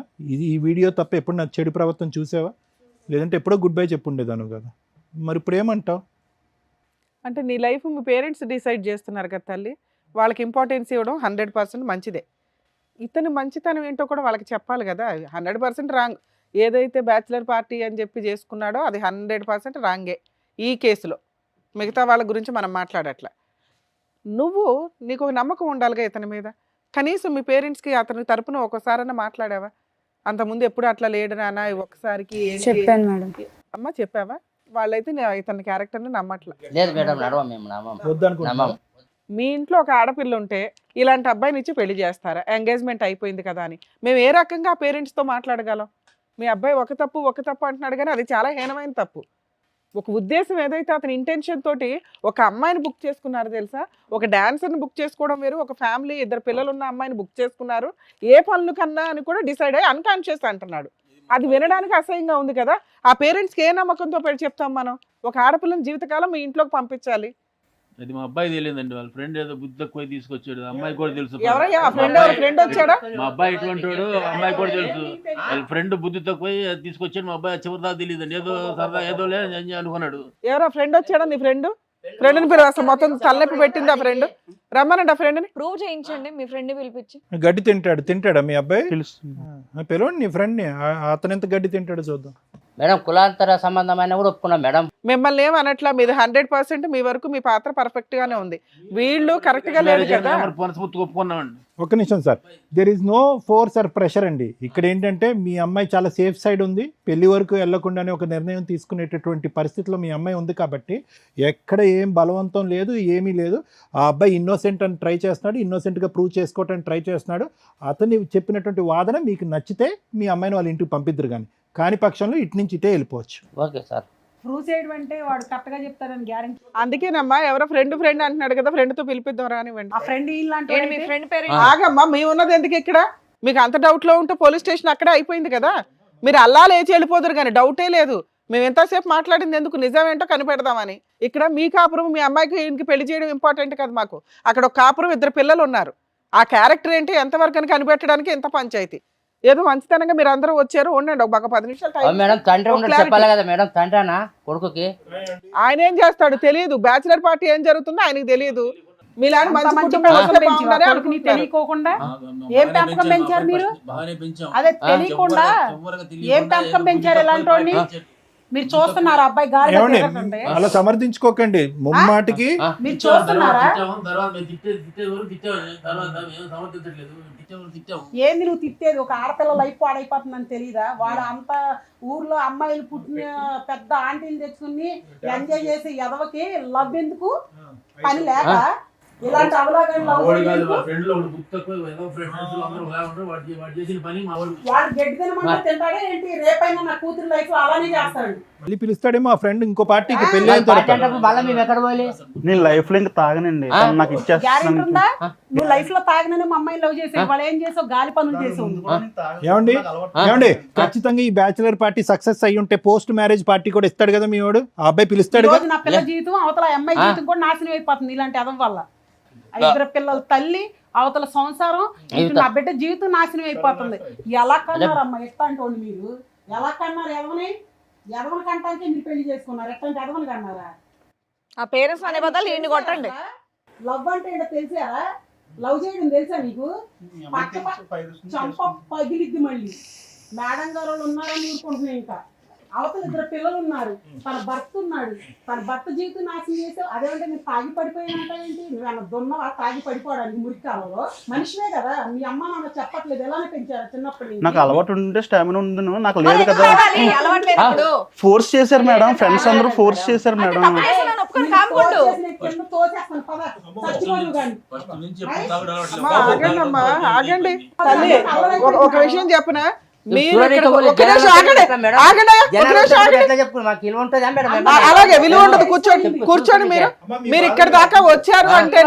ఈ వీడియో తప్ప ఎప్పుడన్నా చెడు ప్రవర్తన చూసావా? లేదంటే ఎప్పుడో గుడ్ బై చెప్పుండేదాను కదా. మరి ఇప్పుడు ఏమంటావు? అంటే నీ లైఫ్ మీ పేరెంట్స్ డిసైడ్ చేస్తున్నారు కదా తల్లి, వాళ్ళకి ఇంపార్టెన్స్ ఇవ్వడం 100% మంచిదే. ఇతని మంచితనం ఏంటో కూడా వాళ్ళకి చెప్పాలి కదా. 100% రాంగ్. ఏదైతే బ్యాచులర్ పార్టీ అని చెప్పి చేసుకున్నాడో అది 100% రాంగే ఈ కేసులో. మిగతా వాళ్ళ గురించి మనం మాట్లాడట్లా. నీకు ఒక నమ్మకం ఉండాలిగా ఇతని మీద. కనీసం మీ పేరెంట్స్కి అతని తరపున ఒకసారైనా మాట్లాడావా? అంతకుముందు ఎప్పుడు అట్లా లేడు నాన్న, ఒకసారికి చెప్పాను మేడం. అమ్మ చెప్పావా? వాళ్ళైతే ఇతని క్యారెక్టర్ని నమ్మట్లా. లేదు మేడం, నడవం మేము నమ్మం. వద్దనుకుంటున్నావు? మీ ఇంట్లో ఒక ఆడపిల్ల ఉంటే ఇలాంటి అబ్బాయిని ఇచ్చి పెళ్లి చేస్తారా? ఎంగేజ్మెంట్ అయిపోయింది కదా అని మేము ఏ రకంగా పేరెంట్స్తో మాట్లాడగలం? మీ అబ్బాయి ఒక తప్పు అంటున్నాడు, కానీ అది చాలా హీనమైన తప్పు. ఒక ఉద్దేశం ఏదైతే అతని ఇంటెన్షన్ తోటి ఒక అమ్మాయిని బుక్ చేసుకున్నారు తెలుసా? ఒక డాన్సర్ని బుక్ చేసుకోవడం వేరు, ఒక ఫ్యామిలీ 2 పిల్లలు ఉన్న అమ్మాయిని బుక్ చేసుకున్నారు. ఏ పనులు కన్నా అని కూడా డిసైడ్ అయ్యి అన్కాన్షియస్ అంటున్నాడు. అది వినడానికి అసహ్యంగా ఉంది కదా. ఆ పేరెంట్స్కి ఏ నమ్మకంతో పెళ్లి చెప్తాం మనం? ఒక ఆడపిల్లని జీవితకాలం మీ ఇంట్లోకి పంపించాలి. అది మా అబ్బాయి తెలియదండి, వాళ్ళ ఫ్రెండ్ ఏదో బుద్ధి తక్కువ తీసుకొచ్చాడు, అమ్మాయి కూడా తెలుసు. ఎవరయ్యా ఆ ఫ్రెండ్? ఫ్రెండ్ వచ్చాడా? మా అబ్బాయి ఎటువంటి వాడు అమ్మాయి కూడా తెలుసు. వాళ్ళ ఫ్రెండ్ బుద్ధి తక్కువ తీసుకొచ్చాడు, మా అబ్బాయి చివరి దాకా తెలియదండి. ఏదో సరదా ఏదో లేదు అనుకున్నాడు. ఎవరా ఫ్రెండ్ వచ్చాడా? నీ ఫ్రెండ్ని పేరు అసలు మొత్తం తలనొప్పి పెట్టింది ఆ ఫ్రెండ్. రమ్మనండి ఆ ఫ్రెండ్ని. ప్రూవ్ చేయించండి మీ ఫ్రెండ్ని పిలిపించి. గడ్డి తింటాడా మీ అబ్బాయి? తెలుస్తుంది. పిలవండి నీ ఫ్రెండ్ని. అతను ఎంత గడ్డి తింటాడో చూద్దాం. మేడం కులాంతర సంబంధమైన కూడా ఒప్పుకున్నాం మేడం. మిమ్మల్ని ఏమనట్లా, మీది 100% మీ వరకు మీ పాత్ర పర్ఫెక్ట్ గానే ఉంది. వీళ్ళు కరెక్ట్ గా లేదు కదా. మనస్ఫూర్తిగా ఒప్పుకున్నామండి. ఒక్క నిమిషం sir, there is no force or pressure అండి. ఇక్కడ ఏంటంటే మీ అమ్మాయి చాలా సేఫ్ సైడ్ ఉంది, పెళ్లి వరకు వెళ్లకుండానే ఒక నిర్ణయం తీసుకునేటటువంటి పరిస్థితిలో మీ అమ్మాయి ఉంది కాబట్టి ఎక్కడ ఏం బలవంతం లేదు, ఏమీ లేదు. ఆ అబ్బాయి ఇన్నోసెంట్ అని ట్రై చేస్తున్నాడు, ఇన్నోసెంట్గా ప్రూవ్ చేసుకోవటానికి ట్రై చేస్తున్నాడు. అతను చెప్పినటువంటి వాదన మీకు నచ్చితే మీ అమ్మాయిని వాళ్ళ ఇంటికి పంపిద్దరు, కాని పక్షంలో ఇటు నుంచి ఇటే వెళ్ళిపోవచ్చు. Okay sir. ప్రూవ్ చేయడం అంటే వాడు కరెక్ట్ గా చెప్తారని గ్యారెంటీ. అందుకేనమ్మా ఎవరో ఫ్రెండ్ అంటున్నాడు కదా, ఫ్రెండ్ తో పిలిపిద్దాం రానివ్వండి. ఆ ఫ్రెండ్ ఇలాంటి ఏంటి మీ ఫ్రెండ్ పేరు? ఆగమ్మా, మీ ఉన్నది ఎందుకు ఇక్కడ? మీకు అంత డౌట్ లో ఉంటే పోలీస్ స్టేషన్ అక్కడే అయిపోయింది కదా. మీరు అల్లా లేచి వెళ్ళిపోతారు, కానీ డౌటే లేదు. మేము ఎంతసేపు మాట్లాడింది ఎందుకు, నిజమేంటో కనిపెడదామని. ఇక్కడ మీ కాపురం, మీ అమ్మాయికి ఈయనకి పెళ్లి చేయడం ఇంపార్టెంట్ కదా మాకు. అక్కడ ఒక కాపురం, 2 పిల్లలు ఉన్నారు. ఆ క్యారెక్టర్ ఏంటి ఎంతవరకు అని కనిపెట్టడానికి ఎంత పంచాయతీ. ఏదో మంచితనంగా మీరు అందరూ వచ్చారు, ఉండండి ఒక 10 నిమిషాలు టైం. మేడం తండ్రి ఉండడు చెప్పాలి కదా మేడం, తండ్రినా కొడుకుకి ఆయన ఏం చేస్తాడు తెలియదు, బ్యాచిలర్ పార్టీ ఏం జరుగుతుందో ఆయనకి తెలియదు. మీలాంటి మంచి మంచి కుటుంబం వస్తే పెంచారు, బాగుందని కొడుకుని అనుకుంటున్నారు. తెలియకోకుండా ఏం పెంపకం పెంచారు మీరు? అదే తెలియకుండా ఏం పెంపకం పెంచారు ఇలాంటి వాడిని? మీరు చూస్తున్నారు అబ్బాయి గాలి ఏమండి తిరగకుంటే? అలా సమర్థించుకోకండి ముమ్మాటికి. మీరు చూస్తున్నారా? ఏంది నువ్వు తిట్టేది? ఒక ఆడపిల్ల లైఫ్ పాడైపోతుందని తెలియదా? వాడు అంత ఊర్లో అమ్మాయిలు పుట్టిన పెద్ద ఆంటీలు తెచ్చుకుని ఎంజాయ్ చేసి ఎదవకి లవ్ ఎందుకు? పని లేక ఇలాంటి అవలాగని వాడు గడ్డి తినమంటే తింటాడే ఏంటి? రేపైనా నా కూతురు లైఫ్ అలానే చేస్తాడు. మళ్ళీ పిలుస్తాడేమో ఆ ఫ్రెండ్ ఇంకో పార్టీకి పెళ్లి అయిన పార్టీ తర్వాత. అంటప్పుడు మళ్ళీ మేము ఎక్కడ పోయి నేను లైఫ్ లో ఇంకా తాగనండి, తను నాకు గ్యారెంటీ ఇచ్చేస్తాను. ఉందా? నువ్వు లైఫ్ లో తాగిననే మా అమ్మాయిని లవ్ చేసావు, వాళ్ళు ఏం చేసావు? గాలి పనులు చేసావు. ఏమండి ఏమండి ఖచ్చితంగా ఈ బ్యాచిలర్ పార్టీ సక్సెస్ అయ్యి ఉంటే పోస్ట్ మ్యారేజ్ పార్టీ కూడా ఇస్తాడు కదా మీ వాడు. ఆ అబ్బాయి పిలుస్తాడు ఈ కదా. రోజు నా పిల్ల జీవితం అవతల అమ్మాయి జీవితం కూడా నాశనం అయిపోతుంది ఇలాంటి అదం వల్ల. 2 పిల్లల తల్లి, అవతల సంసారం, ఇటు నా బిడ్డ జీవితం నాశనం అయిపోతుంది. ఎలా కన్నారమ్మా ఎట్లాంటి వాళ్ళు మీరు? ఎలా కన్నారు? ఎదవని కంటానికి మీరు పెళ్లి చేసుకున్నారు. ఎట్లాంటి ఎదవని కన్నారా? ఆ పేరెంట్స్ అనే బదులు ఈయన్ని కొట్టండి. లవ్ అంటే ఏంటో తెలిసారా? లవ్ చేయడం తెలుసా నీకు? చంప పగిలిద్ది మళ్ళీ. మేడం గారు వాళ్ళు ఉన్నారని ఊరుకుంటున్నాయి. ఇంకా అవతల 2 పిల్లలు ఉన్నారు, తన భర్త ఉన్నాడు. తన భర్త జీవితం నాశనం చేసావు. అదేమంటే నేను తాగి పడిపోయానంట ఏంటి? నువ్వేమన్నా దున్నవా తాగి పడిపోవడానికి? మురికాలలో మనిషివే కదా. మీ అమ్మ నాన్న చెప్పట్లేదు ఎలానే పెంచారు చిన్నప్పటి నుంచి? నాకు అలవాటు ఉంటే స్టామినా ఉంది, నాకు లేదు కదా. అలవాట్లేదు ఇప్పుడు. ఫోర్స్ చేశారు మేడం, ఫ్రెండ్స్ అందరూ ఫోర్స్ చేశారు మేడం. కింద తోసేస్తాను పద, చచ్చిపోను కానీ. అమ్మా, ఆగండి అమ్మా, ఆగండి తల్లి. ఒక విషయం చెప్పనా, మీరు అలాగే విలువ ఉండదు. కూర్చోండి మీరు ఇక్కడ దాకా వచ్చారు అంటే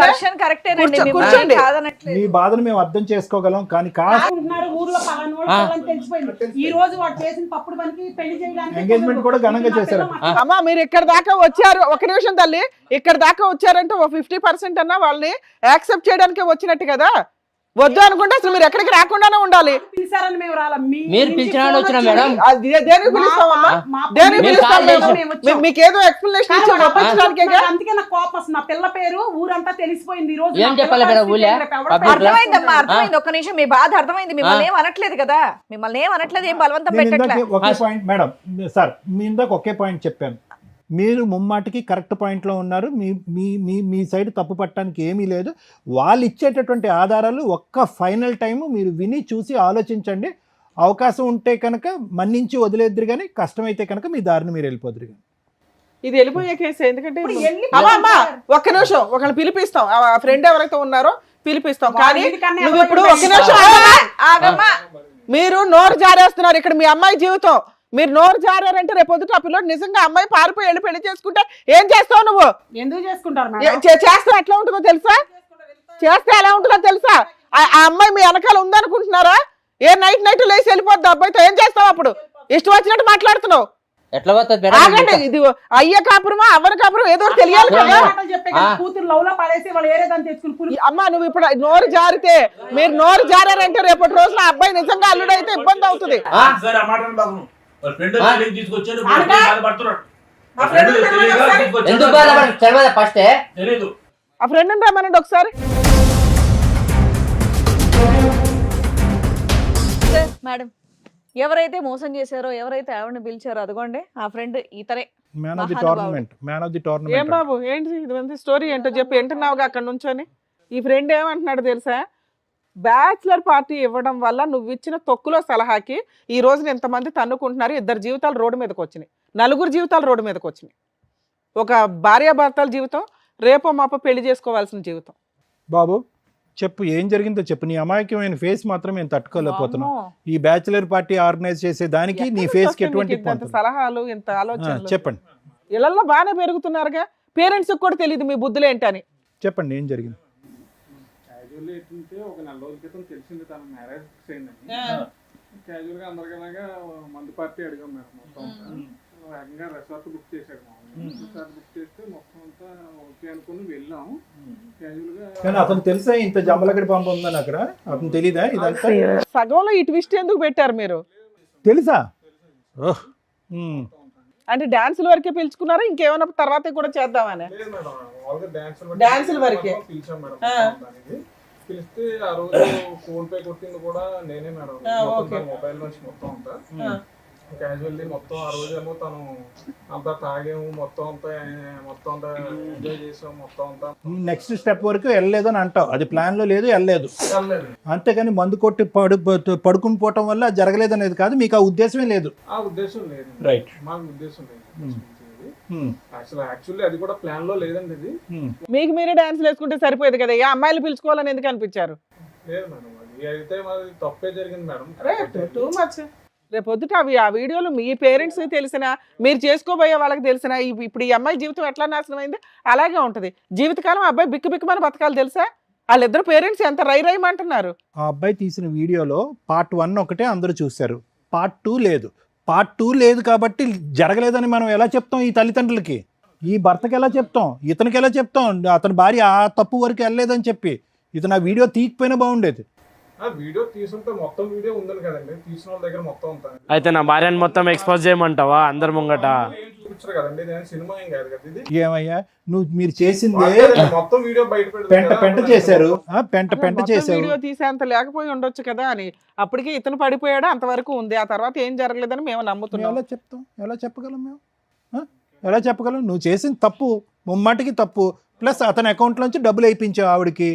కూర్చోండి. మీ బాధను మేము అర్థం చేసుకోగలం కానీ ఊర్లో పలానా తెలిసిపోయింది. ఈ రోజు వాడు చేసిన తప్పుడు పనికి పెళ్లి చేయడానికి ఎంగేజ్మెంట్ కూడా ఘనంగా చేశారు. అమ్మా మీరు ఇక్కడ దాకా వచ్చారు, ఒక నిమిషం తల్లి, ఇక్కడ దాకా వచ్చారంటే ఓ 50% అన్నా వాళ్ళని యాక్సెప్ట్ చేయడానికి వచ్చినట్టు కదా. వద్దు అనుకుంటే అసలు మీరు ఎక్కడికి రాకుండానే ఉండాలి. పిలిచారని మేము రాలా. మీరు పిలిచినా వచ్చినా మేడం. దేనికి పిలుస్తామమ్మా? దేనికి పిలుస్తాం? మీకేదో ఎక్స్ప్లెనేషన్ ఇచ్చాము పంచడానికే. అందుకే నాకు కోపం వస్తుంది. నా పిల్ల పేరు ఊరంతా తెలిసిపోయింది. ఈ రోజు ఏం చెప్పాలి మేడం? ఊళ్ళే అర్థమైందమ్మా, అర్థమైంది. ఒక్క నిమిషం, మీ బాధ అర్థమైంది. మిమ్మల్ని ఏం అనట్లేదు కదా, మిమ్మల్ని ఏం అనట్లేదు, ఏం బలవంతం పెట్టట్లేదు. ఒకే పాయింట్ మేడం సార్, మీ ఇందాక ఒకే పాయింట్ చెప్పాను. మీరు ముమ్మాటికి కరెక్ట్ పాయింట్లో ఉన్నారు. మీ సైడ్ తప్పు పట్టడానికి ఏమీ లేదు. వాళ్ళు ఇచ్చేటటువంటి ఆధారాలు ఒక్క ఫైనల్ టైము మీరు విని చూసి ఆలోచించండి. అవకాశం ఉంటే కనుక మన్నించి వదిలేద్దరు, కానీ కష్టమైతే కనుక మీ దారిని మీరు వెళ్ళిపోదురు. ఇది వెళ్ళిపోయే కేసు. ఎందుకంటే అమ్మా ఒక్క నిమిషం, ఒకళ్ళు పిలిపిస్తాం, ఆ ఫ్రెండ్ ఎవరైతే ఉన్నారో పిలిపిస్తాం. కానీ నువ్వు ఇప్పుడు ఒక్క నిమిషం ఆగమ్మా, మీరు నోరు జారేస్తున్నారు. ఇక్కడ మీ అమ్మాయి జీవితం, మీరు నోరు జారారంటే రేపు పొద్దుట ఆ పిల్లడు నిజంగా అమ్మాయి పారిపోయి వెళ్ళి పెళ్లి చేసుకుంటే ఏం చేస్తావు నువ్వు? ఎందుకు చేసుకుంటారు? చేస్తే ఎట్లా ఉంటుందో తెలుసా? చేస్తే ఎలా ఉంటుందో తెలుసా? ఆ అమ్మాయి మీ వెనకాల ఉందనుకుంటున్నారా? నైట్ లేసి వెళ్ళిపోద్ది అబ్బాయితో. ఏం చేస్తావు అప్పుడు? ఇష్టం వచ్చినట్టు మాట్లాడుతున్నావు. ఎట్లా ఆగండి, ఇది అయ్య కాపురమా అవ్వని కాపురం ఏదో తెలియాలి కదా. కూతురు లవ్ లో పడేసి వాళ్ళు ఏరేదని తెచ్చుకుని అమ్మా నువ్వు ఇప్పుడు నోరు జారితే, మీరు నోరు జారారంటే రేపటి రోజున అబ్బాయి నిజంగా అల్లుడు అయితే ఇబ్బంది అవుతుంది. ఆ ఫ్రెండ్ రమ్మనండి ఒకసారి. మేడం, ఎవరైతే మోసం చేశారో, ఎవరైతే ఆవిడని పిలిచారో అదిగోండి ఆ ఫ్రెండ్ ఇతరే. Man of the tournament. ఏం బాబు ఏంటి ఇది స్టోరీ ఏంటో చెప్పి వింటున్నావుగా అక్కడ నుంచొని. ఈ ఫ్రెండ్ ఏమంటున్నాడు తెలుసా? బ్యాచిలర్ పార్టీ ఇవ్వడం వల్ల నువ్వు ఇచ్చిన తొక్కులో సలహాకి ఈ రోజున ఎంతమంది తన్నుకుంటున్నారు. 2 జీవితాలు రోడ్డు మీదకి వచ్చినాయి, 4 జీవితాలు రోడ్డు మీదకి వచ్చినాయి. ఒక భార్యాభర్తల జీవితం, రేపో మాపో పెళ్లి చేసుకోవాల్సిన జీవితం. బాబు చెప్పు, ఏం జరిగిందో చెప్పు. నీ అమాయకమైన ఫేస్ మాత్రం మేము తట్టుకోలేకపోతున్నాం. ఈ బ్యాచిలర్ పార్టీ ఆర్గనైజ్ చేసే దానికి నీ ఫేస్ కి ఎటువంటి సలహాలు, ఇంత ఆలోచన చెప్పండి. ఇళ్లలో బాగానే పెరుగుతున్నారుగా, పేరెంట్స్ కూడా తెలియదు మీ బుద్ధులు ఏంటని. చెప్పండి ఏం జరిగింది? ఒక 4 రోజుల క్రితం తెలిసింది తన మ్యారేజ్ ఫిక్స్ అయిందని. క్యాజువల్ గా అందరికీ మందు పార్టీ అడిగాం మేడం. మొత్తం వేగంగా రిసార్ట్ బుక్ చేశాడు మామూలుగా. రిసార్ట్ బుక్ చేస్తే మొత్తం అంతా ఓకే అనుకుని వెళ్ళాం. క్యాజువల్గా కానీ అతను తెలుసా ఇంత జంబలగడి పంప ఉందని అక్కడ? అతను తెలీదా ఇదంతా? సగంలో ఈ ట్విస్ట్ ఎందుకు పెట్టారు మీరు? తెలుసా? ఓహ్. అంటే డాన్సుల వరకే పిలుచుకున్నారా ఇంకేమైనా తర్వాత కూడా చేద్దామని? లేదు మేడం, మామూలుగా డాన్సుల వరకే. పిలిచాం మేడం. ఆ. దానికి పిలిస్తే ఆ రోజు ఫోన్ పే కొట్టింది కూడా నేనే మేడం. ఓకే. మొబైల్ నుంచి మొత్తం అంతా క్యాజువల్లీ మొత్తం ఆ రోజేమో తను అంతా తాగాము, మొత్తం అంతా ఎంజాయ్ చేసాం, మొత్తం అంతా నెక్స్ట్ స్టెప్ వరకు వెళ్ళలేదు అని అంటావు. అది ప్లాన్ లో లేదు, వెళ్ళలేదు. వెళ్ళలేదు. అంతేగాని మందు కొట్టి పడుకుని పోవటం వల్ల జరగలేదు అనేది కాదు, మీకు ఆ ఉద్దేశమే లేదు. ఆ ఉద్దేశం లేదు. రైట్. మాకు ఉద్దేశం లేదు. యాక్చువల్లీ అది కూడా ప్లాన్ లో లేదండి. ఇది మీకు మీరే డాన్సులు వేసుకుంటే సరిపోయేది కదా, ఏ అమ్మాయిలు పిలుచుకోవాలని ఎందుకు అనిపించారు? లేదు మేడం, అది అయితే మాది తప్పే జరిగింది మేడం. Too much. రేపు పొద్దుట ఆ వీడియోలు మీ పేరెంట్స్ తెలిసినా, మీరు చేసుకోబోయే వాళ్ళకి తెలిసినా, ఇప్పుడు ఈ అమ్మాయి జీవితం ఎట్లా నాశనం అయింది అలాగే ఉంటది. జీవితకాలం అబ్బాయి బిక్కు బిక్కుమని బతకాలి తెలుసా? వాళ్ళిద్దరు పేరెంట్స్ ఎంత రైమంటున్నారు. ఆ అబ్బాయి తీసిన వీడియోలో పార్ట్ 1 ఒకటే అందరూ చూశారు, పార్ట్ 2 లేదు. పార్ట్ 2 లేదు కాబట్టి జరగలేదని మనం ఎలా చెప్తాం ఈ తల్లిదండ్రులకి? ఈ భర్తకి ఎలా చెప్తాం? ఇతనికి ఎలా చెప్తాం? అతని భార్య ఆ తప్పు వరకు వెళ్ళలేదని చెప్పి ఇతను ఆ వీడియో తీయకపోయినా బాగుండేది. ఆ వీడియో తీసుంటే మొత్తం వీడియో ఉందని కదండి, తీసిన వాళ్ళ దగ్గర మొత్తం అంతా. అయితే నా భార్యను మొత్తం ఎక్స్పోజ్ చేయమంటావా అందరి ముంగట? చూపించారు కదండి, నేను సినిమా ఏం కాదు కదా ఇది. ఏమయ్యా మీరు చేసిందే మొత్తం వీడియో బయట పెంట చేశారు, పెంట చేశారు. వీడియో తీసేంత లేకపోయి ఉండొచ్చు కదా అని. అప్పటికి ఇతను పడిపోయాడు, అంతవరకు ఉంది. ఆ తర్వాత ఏం జరగలేదని మేము నమ్ముతున్నాం. ఎలా చెప్తాం? ఎలా చెప్పగలం మేము? ఎలా చెప్పగలం? నువ్వు చేసిన తప్పు ముమ్మాటికి తప్పు. ప్లస్ అతని అకౌంట్లోంచి డబ్బులు వేయించావు ఆవిడకి.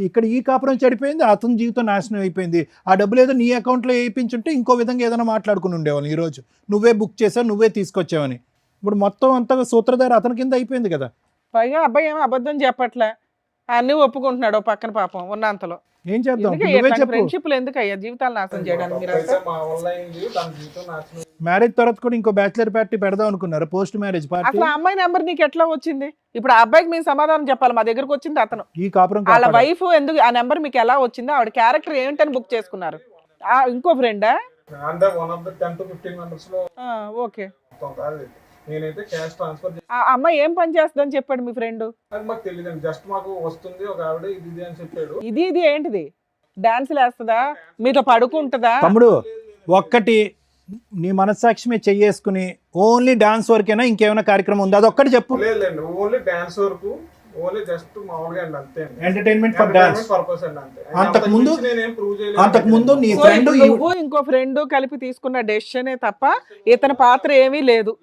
ఇక్కడ ఈ కాపురం చెడిపోయింది, అతని జీవితం నాశనం అయిపోయింది. ఆ డబ్బులు ఏదో నీ అకౌంట్లో వేయించుంటే ఇంకో విధంగా ఏదైనా మాట్లాడుకుని ఉండేవాళ్ళు. ఈరోజు నువ్వే బుక్ చేసావు, నువ్వే తీసుకొచ్చావని. ఇప్పుడు మొత్తం అంతా సూత్రధారి అతని కింద అయిపోయింది కదా. పైగా అబ్బాయి ఏమో అబద్ధం చెప్పట్లే, అన్నీ ఒప్పుకుంటున్నాడు పక్కన పాపం ఉన్నంతలో. ఏం చేద్దాం? నువ్వే చెప్పు. ఫ్రెండ్షిప్లు ఎందుకు అయ్యా జీవితాలు నాశనం చేయడానికి? మీరు మా వల్ల అయింది, తన జీవితం నాశనం. మ్యారేజ్ తర్వాత కూడా ఇంకో బ్యాచిలర్ పార్టీ పెడదాం అనుకున్నారు, పోస్ట్ మ్యారేజ్ పార్టీ. అసలు ఆ అమ్మాయి నెంబర్ నీకు ఎట్లా వచ్చింది? ఇప్పుడు ఆ అబ్బాయికి మేము సమాధానం చెప్పాలి. మా దగ్గరకు వచ్చింది అతను, ఈ కాపురం వాళ్ళ వైఫ్. ఎందుకు ఆ నెంబర్ మీకు ఎలా వచ్చింది? ఆవిడ క్యారెక్టర్ ఏంటని బుక్ చేసుకున్నారు? ఇంకో ఫ్రెండా? అంటే 1 of the 10 to 15 members లో ఓకే. నేనైతే క్యాష్ ట్రాన్స్ఫర్ ఆ అమ్మాయి ఏం పని చేస్తుందని చెప్పాడు మీ ఫ్రెండ్? అది మాకు తెలియదండి. జస్ట్ మాకు వస్తుంది ఒక ఆవిడ ఇది అని చెప్పాడు. ఇది ఏంటిది? డాన్సులు వేస్తుందా? మీతో పడుకుంటుందా? తమ్ముడు ఒక్కటి, నీ మనస్సాక్షి మీద చెయ్యేసుకుని ఓన్లీ డాన్స్ వరకేనా ఇంకేమైనా కార్యక్రమం ఉందా? అదొక్కటి చెప్పు. లేదండి, ఓన్లీ డాన్స్ వరకు, ఓన్లీ జస్ట్ మామూలుగా అండి, అంతే అండి. ఎంటర్టైన్మెంట్ ఫర్ డాన్స్ పర్పస్ అండి, అంతే. అంతకుముందు నీ ఫ్రెండ్ నువ్వు ఇంకో ఫ్రెండ్ కలిపి తీసుకున్న డెసిషనే తప్ప ఇతని పాత్ర ఏమీ లేదు.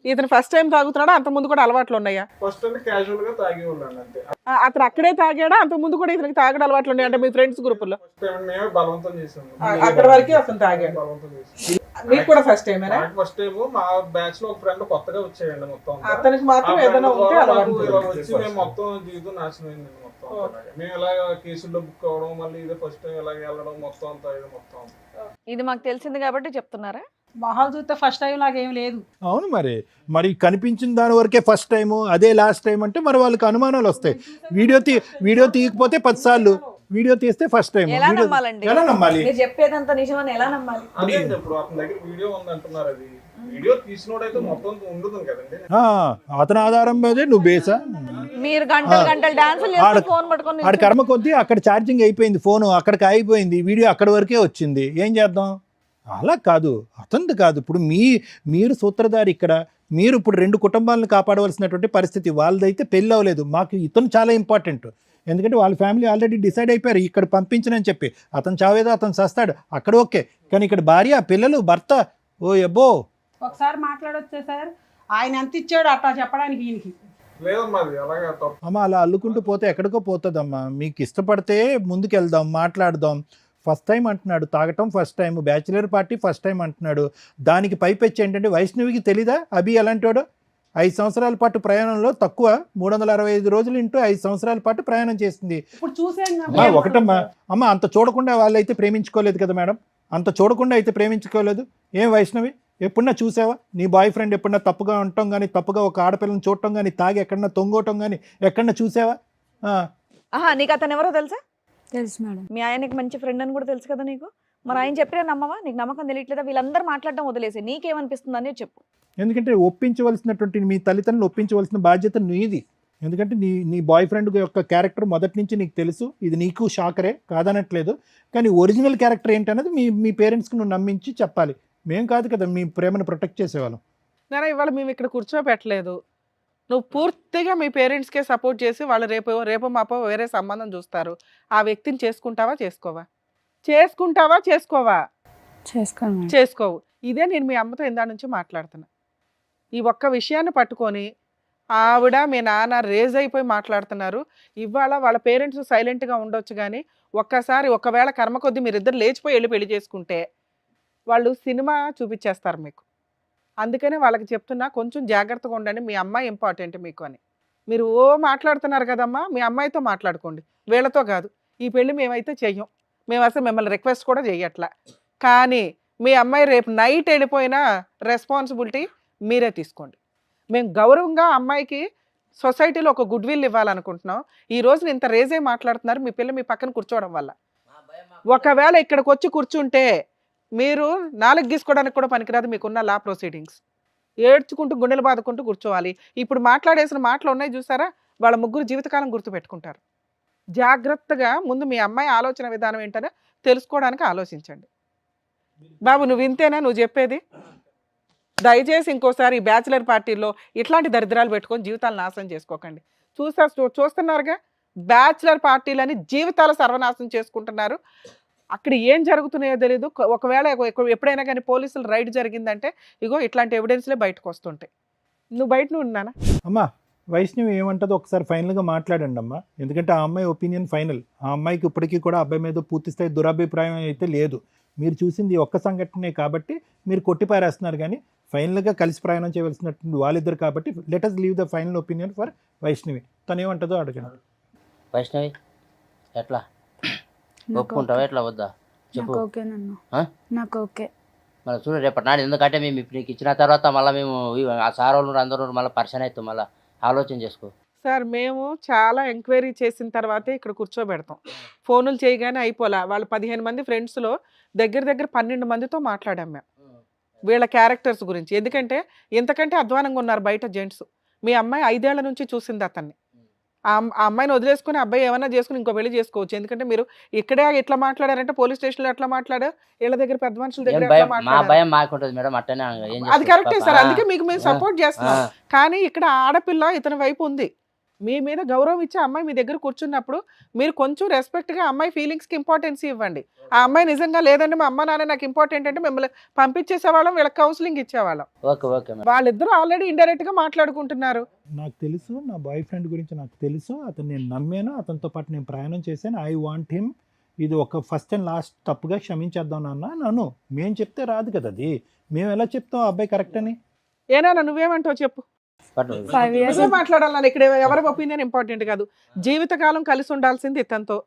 ఇతను ఫస్ట్ టైం తాగుతున్నాడా? అంత ముందు కూడా అలవాట్లు ఉన్నాయా? ఫస్ట్ అంటే క్యాజువల్ గా తాగి ఉన్నాను అంతే. అతను అక్కడే తాగాడా? అంత ముందు కూడా ఇతనికి తాగడం అలవాట్లు ఉన్నాయి అంటే మీ ఫ్రెండ్స్ గ్రూప్ లో? మేమే బలవంతం చేసాము. అక్కడ వరకే అతను తాగాడు. బలవంతం చేసాము. మీకు కూడా ఫస్ట్ టైమేనా? First time. మా బ్యాచ్ లో ఒక ఫ్రెండ్ కొత్తగా వచ్చాయండి మొత్తం. అతనికి మాత్రం ఏదైనా ఉంటే అలవాటు వచ్చి మేము మొత్తం జీవితం నాశనం అయింది మొత్తం. మేము ఇలా కేసుల్లో బుక్ అవ్వడం, మళ్ళీ ఇదే ఫస్ట్ టైం ఇలాగ వెళ్ళడం మొత్తం అంతా ఇది మొత్తం. ఇది మాకు తెలిసింది కాబట్టి చెప్తున్నారా? మొహాలు చూస్తే ఫస్ట్ టైం లాగేం లేదు. అవును, మరి కనిపించిన దాని వరకే ఫస్ట్ టైము, అదే లాస్ట్ టైం అంటే మరి వాళ్ళకి అనుమానాలు వస్తాయి. వీడియో తీయకపోతే 10 సార్లు, వీడియో తీస్తే ఫస్ట్ టైం. ఎలా నమ్మాలండి? ఎలా నమ్మాలి? మీరు చెప్పేదంతా నిజమని ఎలా నమ్మాలి? అదే ఇప్పుడు అతని దగ్గర వీడియో ఉంది అంటున్నారు. అది వీడియో తీసినోడైతే మొత్తం ఉండదు కదండి. అతని ఆధారం మీదే నువ్వు బేసా? మీరు గంటలు డాన్సులు చేస్తే ఫోన్ పట్టుకొని ఆడ కర్మ కొద్దీ అక్కడ ఛార్జింగ్ అయిపోయింది, ఫోన్ అక్కడికి అయిపోయింది, వీడియో అక్కడి వరకే వచ్చింది. ఏం చేద్దాం? అలా కాదు, అతనిది కాదు. ఇప్పుడు మీరు సూత్రధారి ఇక్కడ. మీరు ఇప్పుడు 2 కుటుంబాలను కాపాడవలసినటువంటి పరిస్థితి. వాళ్ళదైతే పెళ్ళి అవ్వలేదు. మాకు ఇతను చాలా ఇంపార్టెంట్. ఎందుకంటే వాళ్ళ ఫ్యామిలీ ఆల్రెడీ డిసైడ్ అయిపోయారు ఇక్కడ పంపించనని చెప్పి. అతను చావేదో అతను చస్తాడు అక్కడ, ఓకే. కానీ ఇక్కడ భార్య, పిల్లలు, భర్త, ఓ ఎబ్బో. ఒకసారి మాట్లాడొచ్చే సార్, ఆయన ఎంత ఇచ్చాడు అట్లా చెప్పడానికి ఈయనకి లేదమ్మా. అది అలాగా తప్పు అమ్మ. అలా అల్లుకుంటూ పోతే ఎక్కడికో పోతుందమ్మా. మీకు ఇష్టపడితే ముందుకెళ్దాం, మాట్లాడదాం. ఫస్ట్ టైం అంటున్నాడు, తాగటం first time, bachelor party first time అంటున్నాడు. దానికి పైపెచ్చి ఏంటంటే వైష్ణవికి తెలీదా అభి ఎలాంటివాడు? 5 సంవత్సరాల పాటు ప్రయాణంలో తక్కువ 365 రోజులు ఇంటూ 5 సంవత్సరాల పాటు ప్రయాణం చేసింది. ఇప్పుడు చూసాను ఒకటమ్మా. అమ్మ, అంత చూడకుండా వాళ్ళైతే ప్రేమించుకోలేదు కదా మేడం. అంత చూడకుండా అయితే ప్రేమించుకోలేదు. ఏం వైష్ణవి, ఎప్పుడన్నా చూసావా నీ బాయ్ ఫ్రెండ్ ఎప్పుడన్నా తప్పుగా ఉండటం కానీ, తప్పుగా ఒక ఆడపిల్లని చూడటం కానీ, తాగి ఎక్కడన్నా తొంగోటం కానీ ఎక్కడన్నా చూసావా? నీకు అతను ఎవరో తెలుసా? తెలుసు మేడం. మీ ఆయనకి మంచి ఫ్రెండ్ అని కూడా తెలుసు కదా నీకు. మరి ఆయన చెప్పినా నమ్మవా? నీకు నమ్మకం తెలియట్లేదా? వీళ్ళందరూ మాట్లాడడం వదిలేసి నీకేమనిపిస్తుంది అనేది చెప్పు. ఎందుకంటే ఒప్పించవలసినటువంటి మీ తల్లిదండ్రులు ఒప్పించవలసిన బాధ్యత నీది. ఎందుకంటే నీ బాయ్ ఫ్రెండ్ యొక్క క్యారెక్టర్ మొదటి నుంచి నీకు తెలుసు, ఇది నీకు షాకరే కాదనట్లేదు. కానీ ఒరిజినల్ క్యారెక్టర్ ఏంటనేది మీ పేరెంట్స్కి నువ్వు నమ్మించి చెప్పాలి. మేము కాదు కదా మీ ప్రేమను ప్రొటెక్ట్ చేసేవాళ్ళం. నాన్న ఇవాళ మేము ఇక్కడ కూర్చోబెట్టలేదు. నువ్వు పూర్తిగా మీ పేరెంట్స్కే సపోర్ట్ చేసి వాళ్ళు రేపు మాపో వేరే సంబంధం చూస్తారు. ఆ వ్యక్తిని చేసుకుంటావా చేసుకోవా? చేసుకోవు. ఇదే నేను మీ అమ్మతో ఇందా నుంచి మాట్లాడుతున్నా. ఈ ఒక్క విషయాన్ని పట్టుకొని ఆవిడ మీ నాన్న రేజ్ అయిపోయి మాట్లాడుతున్నారు. ఇవాళ వాళ్ళ పేరెంట్స్ సైలెంట్గా ఉండొచ్చు, కానీ ఒకవేళ కర్మ కొద్దీ మీరిద్దరు లేచిపోయి వెళ్ళి పెళ్లి చేసుకుంటే వాళ్ళు సినిమా చూపించేస్తారు మీకు. అందుకనే వాళ్ళకి చెప్తున్నా, కొంచెం జాగ్రత్తగా ఉండండి. మీ అమ్మాయి ఇంపార్టెంట్ మీకు అని. మీరు మాట్లాడుతున్నారు కదమ్మా, మీ అమ్మాయితో మాట్లాడుకోండి, వీళ్ళతో కాదు. ఈ పెళ్ళి మేమైతే చెయ్యం, మేము అసలు మిమ్మల్ని రిక్వెస్ట్ కూడా చెయ్యట్లా. కానీ మీ అమ్మాయి రేపు నైట్ వెళ్ళిపోయినా రెస్పాన్సిబిలిటీ మీరే తీసుకోండి. మేము గౌరవంగా అమ్మాయికి సొసైటీలో ఒక గుడ్ విల్ ఇవ్వాలనుకుంటున్నాం. ఈ రోజు ఇంత రేజే మాట్లాడుతున్నారు మీ పిల్ల మీ పక్కన కూర్చోవడం వల్ల. ఒకవేళ ఇక్కడికి వచ్చి కూర్చుంటే మీరు నాలుగు గీసుకోవడానికి కూడా పనికిరాదు మీకున్న లా ప్రొసీడింగ్స్. ఏడ్చుకుంటూ గుండెలు బాదుకుంటూ కూర్చోవాలి. ఇప్పుడు మాట్లాడేసిన మాటలు ఉన్నాయి చూసారా, వాళ్ళ ముగ్గురు జీవితకాలం గుర్తుపెట్టుకుంటారు. జాగ్రత్తగా ముందు మీ అమ్మాయి ఆలోచన విధానం ఏంటనే తెలుసుకోవడానికి ఆలోచించండి. బాబు నువ్వు ఇంతేనా నువ్వు చెప్పేది? దయచేసి ఇంకోసారి ఈ బ్యాచిలర్ పార్టీల్లో ఇట్లాంటి దరిద్రాలు పెట్టుకొని జీవితాలు నాశనం చేసుకోకండి. చూస్తున్నారుగా, బ్యాచిలర్ పార్టీలని జీవితాలు సర్వనాశనం చేసుకుంటున్నారు. అక్కడ ఏం జరుగుతున్నాయో తెలియదు. ఒకవేళ ఎప్పుడైనా కానీ పోలీసులు రైడ్ జరిగిందంటే ఇగో ఇట్లాంటి ఎవిడెన్స్లే బయటకు వస్తుంటాయి. నువ్వు బయట ఉన్నానా? అమ్మా వైష్ణవి ఏమంటుందో ఒకసారి ఫైనల్గా మాట్లాడండి అమ్మా. ఎందుకంటే ఆ అమ్మాయి ఒపీనియన్ ఫైనల్. ఆ అమ్మాయికి ఇప్పటికీ కూడా అబ్బాయి మీద పూర్తి స్థాయి దురభిప్రాయం అయితే లేదు. మీరు చూసింది ఒక్క సంఘటనే కాబట్టి మీరు కొట్టిపారేస్తున్నారు, కానీ ఫైనల్గా కలిసి ప్రయాణం చేయవలసినటువంటి వాళ్ళిద్దరు కాబట్టి let us leave the final opinion for Vaishnavi. తను ఏమంటుందో అడగండి. వైష్ణవి ఎట్లా ఒప్పుకుంటావా ఎట్లా వద్దా చెప్పు. నాకు ఓకే. మళ్ళీ చూడు రేపటి నాడు, ఎందుకంటే మేము ఇప్పుడు నీకు ఇచ్చిన తర్వాత మళ్ళీ మేము ఆ సార్ వాళ్ళు అందరూ మళ్ళీ పరిచయం అవుతాం. మళ్ళీ ఆలోచన చేసుకో సార్. మేము చాలా ఎంక్వైరీ చేసిన తర్వాతే ఇక్కడ కూర్చోబెడతాం. ఫోనులు చేయగానే అయిపోలే. వాళ్ళు 15 మంది ఫ్రెండ్స్లో దగ్గర 12 మందితో మాట్లాడాం మేము వీళ్ళ క్యారెక్టర్స్ గురించి. ఎందుకంటే ఇంతకంటే అధ్వానంగా ఉన్నారు బయట జెంట్స్. మీ అమ్మాయి 5 ఏళ్ల నుంచి చూసింది అతన్ని. ఆ అమ్మాయిని వదిలేసుకుని అబ్బాయి ఏమైనా చేసుకుని ఇంకో పెళ్లి చేసుకోవచ్చు. ఎందుకంటే మీరు ఇక్కడే ఎట్లా మాట్లాడారంటే పోలీస్ స్టేషన్లో ఎట్లా మాట్లాడారు, వీళ్ళ దగ్గర పెద్ద మనుషుల దగ్గర అది కరెక్టే సార్. అందుకే మీకు మేము సపోర్ట్ చేస్తున్నాం. కానీ ఇక్కడ ఆడపిల్ల ఇతని వైపు ఉంది. మీ మీద గౌరవం ఇచ్చే అమ్మాయి మీ దగ్గర కూర్చున్నప్పుడు మీరు కొంచెం రెస్పెక్ట్గా అమ్మాయి ఫీలింగ్స్కి ఇంపార్టెన్స్ ఇవ్వండి. ఆ అమ్మాయి నిజంగా లేదండి మా అమ్మ నాన్న నాకు ఇంపార్టెంట్ అంటే మిమ్మల్ని పంపించేసేవాళ్ళం, వీళ్ళకి కౌన్సిలింగ్ ఇచ్చేవాళ్ళం. వాళ్ళిద్దరూ ఆల్రెడీ ఇండైరెక్ట్గా మాట్లాడుకుంటున్నారు. నాకు తెలుసు, నా బాయ్ ఫ్రెండ్ గురించి నాకు తెలుసు. అతను నేను నమ్మాను, అతనితో పాటు నేను ప్రయాణం చేశాను. I want him. ఇది ఒక ఫస్ట్ అండ్ లాస్ట్ తప్పుగా క్షమించేద్దాం నాన్న. నన్ను మేము చెప్తే రాదు కదా, అది మేము ఎలా చెప్తాం అబ్బాయి కరెక్ట్ అని. ఏనా నువ్వేమంటావు చెప్పు. మాట్లాడాలి ఇక్కడ ఎవరి ఒపీనియన్ ఇంపార్టెంట్ కాదు. జీవితకాలం కలిసి ఉండాల్సింది ఇతనితో.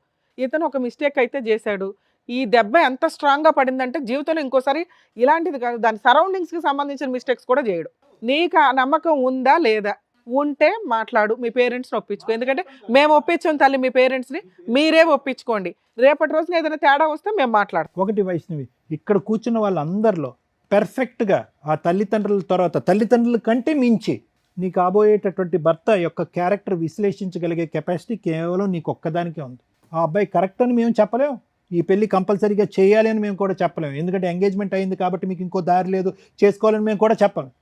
ఇతను ఒక మిస్టేక్ అయితే చేశాడు. ఈ దెబ్బ ఎంత స్ట్రాంగ్ గా పడిందంటే జీవితంలో ఇంకోసారి ఇలాంటిది కాదు, దాని సరౌండింగ్స్ కి సంబంధించిన మిస్టేక్స్ కూడా చేయడు. నీకు ఆ నమ్మకం ఉందా లేదా? ఉంటే మాట్లాడు, మీ పేరెంట్స్ని ఒప్పించుకో. ఎందుకంటే మేము ఒప్పించాం తల్లి మీ పేరెంట్స్ని, మీరే ఒప్పించుకోండి. రేపటి రోజున ఏదైనా తేడా వస్తే మేము మాట్లాడతాం. ఒకటి వైష్ణవి, ఇక్కడ కూర్చున్న వాళ్ళందరిలో పెర్ఫెక్ట్గా ఆ తల్లిదండ్రుల తర్వాత తల్లిదండ్రుల కంటే మించి నీ కాబోయేటటువంటి భర్త యొక్క క్యారెక్టర్ విశ్లేషించగలిగే కెపాసిటీ కేవలం నీకు ఒక్కదానికే ఉంది. ఆ అబ్బాయి కరెక్ట్ అని మేము చెప్పలేము, ఈ పెళ్లి కంపల్సరీగా చేయాలి అని మేము కూడా చెప్పలేము. ఎందుకంటే ఎంగేజ్మెంట్ అయింది కాబట్టి మీకు ఇంకో దారి లేదు, చేసుకోవాలని మేము కూడా చెప్పలేము.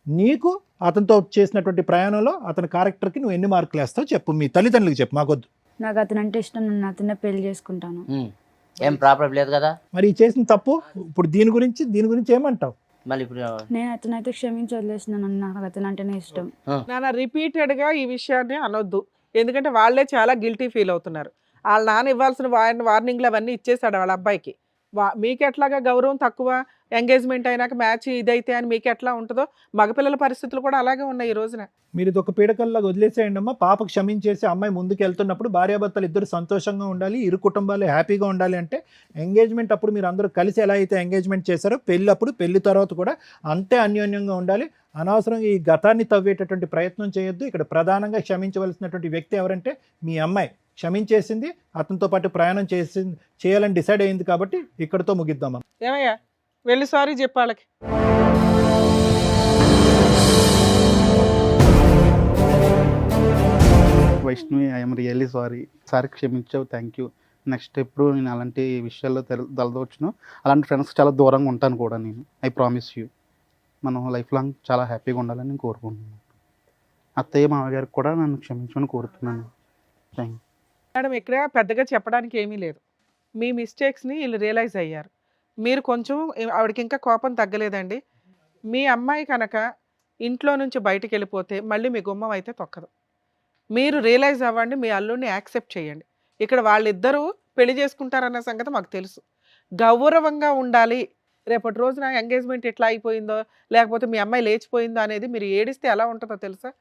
నీకు అతనితో చేసినటువంటి ప్రయాణంలో అతని క్యారెక్టర్కి నువ్వు ఎన్ని మార్కులు వేస్తావు చెప్పు, మీ తల్లిదండ్రులకు చెప్పు, మాకొద్దు. నాకు అతను అంటే ఇష్టం, నేను అతనే పెళ్లి చేసుకుంటాను. ఏం ప్రాబ్లం లేదు కదా. మరి చేసిన తప్పు ఇప్పుడు దీని గురించి ఏమంటావు? మళ్ళీ ఇప్పుడు నేను అతనైతే క్షమించి వదిలేసినాను. నాకు అతను అంటేనే ఇష్టం. నాన్న రిపీటెడ్గా ఈ విషయాన్ని అనొద్దు, ఎందుకంటే వాళ్ళే చాలా గిల్టీ ఫీల్ అవుతున్నారు. వాళ్ళ నాన్న ఇవ్వాల్సిన వార్నింగ్లు అవన్నీ ఇచ్చేసాడు వాళ్ళ అబ్బాయికి. మీకు ఎట్లాగా గౌరవం తక్కువ, ఎంగేజ్మెంట్ అయినాక మ్యాచ్ ఇదైతే అని మీకు ఎట్లా ఉంటుందో మగపిల్లల పరిస్థితులు కూడా అలాగే ఉన్నాయి ఈ రోజున. మీరు ఇది ఒక పీడకల్లాగా వదిలేసేయండి అమ్మా. పాప క్షమించేసి అమ్మాయి ముందుకు వెళ్తున్నప్పుడు భార్యాభర్తలు ఇద్దరు సంతోషంగా ఉండాలి, ఇరు కుటుంబాలు హ్యాపీగా ఉండాలి అంటే ఎంగేజ్మెంట్ అప్పుడు మీరు అందరూ కలిసి ఎలా అయితే ఎంగేజ్మెంట్ చేశారో పెళ్లి తర్వాత కూడా అంతే అన్యోన్యంగా ఉండాలి. అనవసరంగా ఈ గతాన్ని తవ్వేటటువంటి ప్రయత్నం చేయొద్దు. ఇక్కడ ప్రధానంగా క్షమించవలసినటువంటి వ్యక్తి ఎవరంటే మీ అమ్మాయి. క్షమించేసింది, అతనితో పాటు ప్రయాణం చేయాలని డిసైడ్ అయింది కాబట్టి ఇక్కడితో ముగిద్దామా. ఏమయ్యా వెళ్ళి సారీ చెప్పాళ్ళకి. Vaishnavi, I'm really sorry. Sorry క్షమించావు, థ్యాంక్ యూ. నెక్స్ట్ ఎప్పుడు నేను అలాంటి విషయాల్లో తలదొచ్చును. అలాంటి ఫ్రెండ్స్ చాలా దూరంగా ఉంటాను కూడా నేను. I promise you. మనం లైఫ్ లాంగ్ చాలా హ్యాపీగా ఉండాలని నేను కోరుకుంటున్నాను. అత్తయ్య మామగారికి కూడా నన్ను క్షమించమని కోరుతున్నాను. Thank you. మేడం ఇక్కడ పెద్దగా చెప్పడానికి ఏమీ లేదు. మీ మిస్టేక్స్ని వీళ్ళు రియలైజ్ అయ్యారు. మీరు కొంచెం ఆవిడకి ఇంకా కోపం తగ్గలేదండి. మీ అమ్మాయి కనుక ఇంట్లో నుంచి బయటికి వెళ్ళిపోతే మళ్ళీ మీ గుమ్మం అయితే తొక్కదు. మీరు రియలైజ్ అవ్వండి, మీ అల్లుడిని యాక్సెప్ట్ చేయండి. ఇక్కడ వాళ్ళిద్దరూ పెళ్లి చేసుకుంటారన్న సంగతి మాకు తెలుసు. గౌరవంగా ఉండాలి. రేపటి రోజున ఎంగేజ్మెంట్ ఎట్లా అయిపోయిందో, లేకపోతే మీ అమ్మాయి లేచిపోయిందో అనేది మీరు ఏడిస్తే ఎలా ఉంటుందో తెలుసా?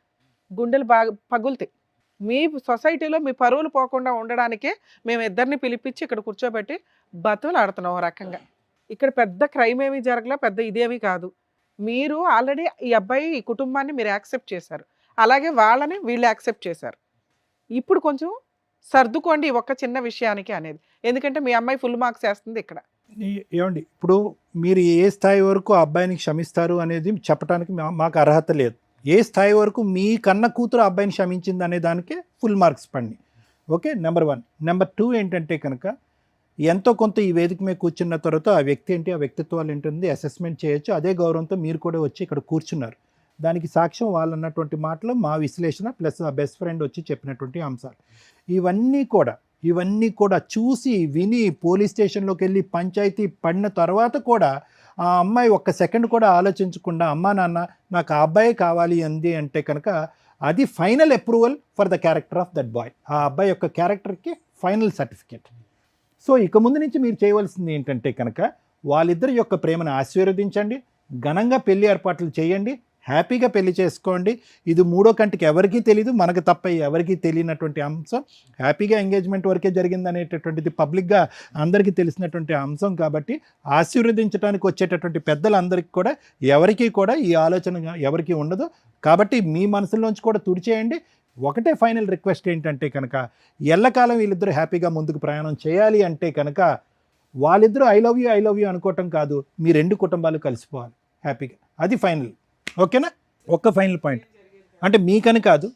గుండెలు బాగా పగులుతాయి. మీ సొసైటీలో మీ పరువులు పోకుండా ఉండడానికే మేము ఇద్దరిని పిలిపించి ఇక్కడ కూర్చోబెట్టి బతులు ఆడుతున్నాం ఒక రకంగా. ఇక్కడ పెద్ద క్రైమ్ ఏమీ జరగలే, పెద్ద ఇదేమీ కాదు. మీరు ఆల్రెడీ ఈ అబ్బాయి ఈ కుటుంబాన్ని మీరు యాక్సెప్ట్ చేశారు, అలాగే వాళ్ళని వీళ్ళు యాక్సెప్ట్ చేశారు. ఇప్పుడు కొంచెం సర్దుకోండి ఈ ఒక్క చిన్న విషయానికి అనేది. ఎందుకంటే మీ అమ్మాయి ఫుల్ మార్క్స్ వేస్తుంది ఇక్కడ. ఏమండి ఇప్పుడు మీరు ఏ స్థాయి వరకు ఆ అబ్బాయిని క్షమిస్తారు అనేది చెప్పడానికి మాకు అర్హత లేదు. ఏ స్థాయి వరకు మీ కన్న కూతురు అబ్బాయిని క్షమించింది అనే దానికే ఫుల్ మార్క్స్ పండి. Okay, number 1. నెంబర్ 2 ఏంటంటే కనుక ఎంతో కొంత ఈ వేదిక మీద కూర్చున్న తర్వాత ఆ వ్యక్తి ఏంటి, ఆ వ్యక్తిత్వాలు ఏంటుంది అసెస్మెంట్ చేయొచ్చు. అదే గౌరవంతో మీరు కూడా వచ్చి ఇక్కడ కూర్చున్నారు. దానికి సాక్ష్యం వాళ్ళు అన్నటువంటి మాటలు, మా విశ్లేషణ ప్లస్ ఆ బెస్ట్ ఫ్రెండ్ వచ్చి చెప్పినటువంటి అంశాలు. ఇవన్నీ కూడా చూసి విని పోలీస్ స్టేషన్లోకి వెళ్ళి పంచాయతీ పడిన తర్వాత కూడా ఆ అమ్మాయి ఒక్క సెకండ్ కూడా ఆలోచించకుండా అమ్మా నాన్న నాకు ఆ అబ్బాయి కావాలి అంది అంటే కనుక అది final approval for the character of that boy. ఆ అబ్బాయి యొక్క క్యారెక్టర్కి ఫైనల్ సర్టిఫికేట్. సో ఇక ముందు నుంచి మీరు చేయవలసింది ఏంటంటే కనుక వాళ్ళిద్దరి యొక్క ప్రేమను ఆశీర్వదించండి, ఘనంగా పెళ్లి ఏర్పాట్లు చేయండి, హ్యాపీగా పెళ్లి చేసుకోండి. ఇది మూడో కంటికి ఎవరికీ తెలీదు, మనకు తప్ప ఎవరికీ తెలియనటువంటి అంశం. హ్యాపీగా ఎంగేజ్మెంట్ వరకే జరిగింది అనేటటువంటిది పబ్లిక్గా అందరికీ తెలిసినటువంటి అంశం. కాబట్టి ఆశీర్వదించడానికి వచ్చేటటువంటి పెద్దలందరికీ కూడా ఎవరికీ కూడా ఈ ఆలోచన ఎవరికీ ఉండదు. కాబట్టి మీ మనసులోంచి కూడా తుడిచేయండి. ఒకటే ఫైనల్ రిక్వెస్ట్ ఏంటంటే కనుక ఎల్లకాలం వీళ్ళిద్దరూ హ్యాపీగా ముందుకు ప్రయాణం చేయాలి అంటే కనుక వాళ్ళిద్దరూ ఐ లవ్ యూ అనుకోవటం కాదు, మీ రెండు కుటుంబాలు కలిసిపోవాలి హ్యాపీగా. అది ఫైనల్. ఓకేనా? ఒక్క ఫైనల్ పాయింట్ అంటే మీకని కాదు,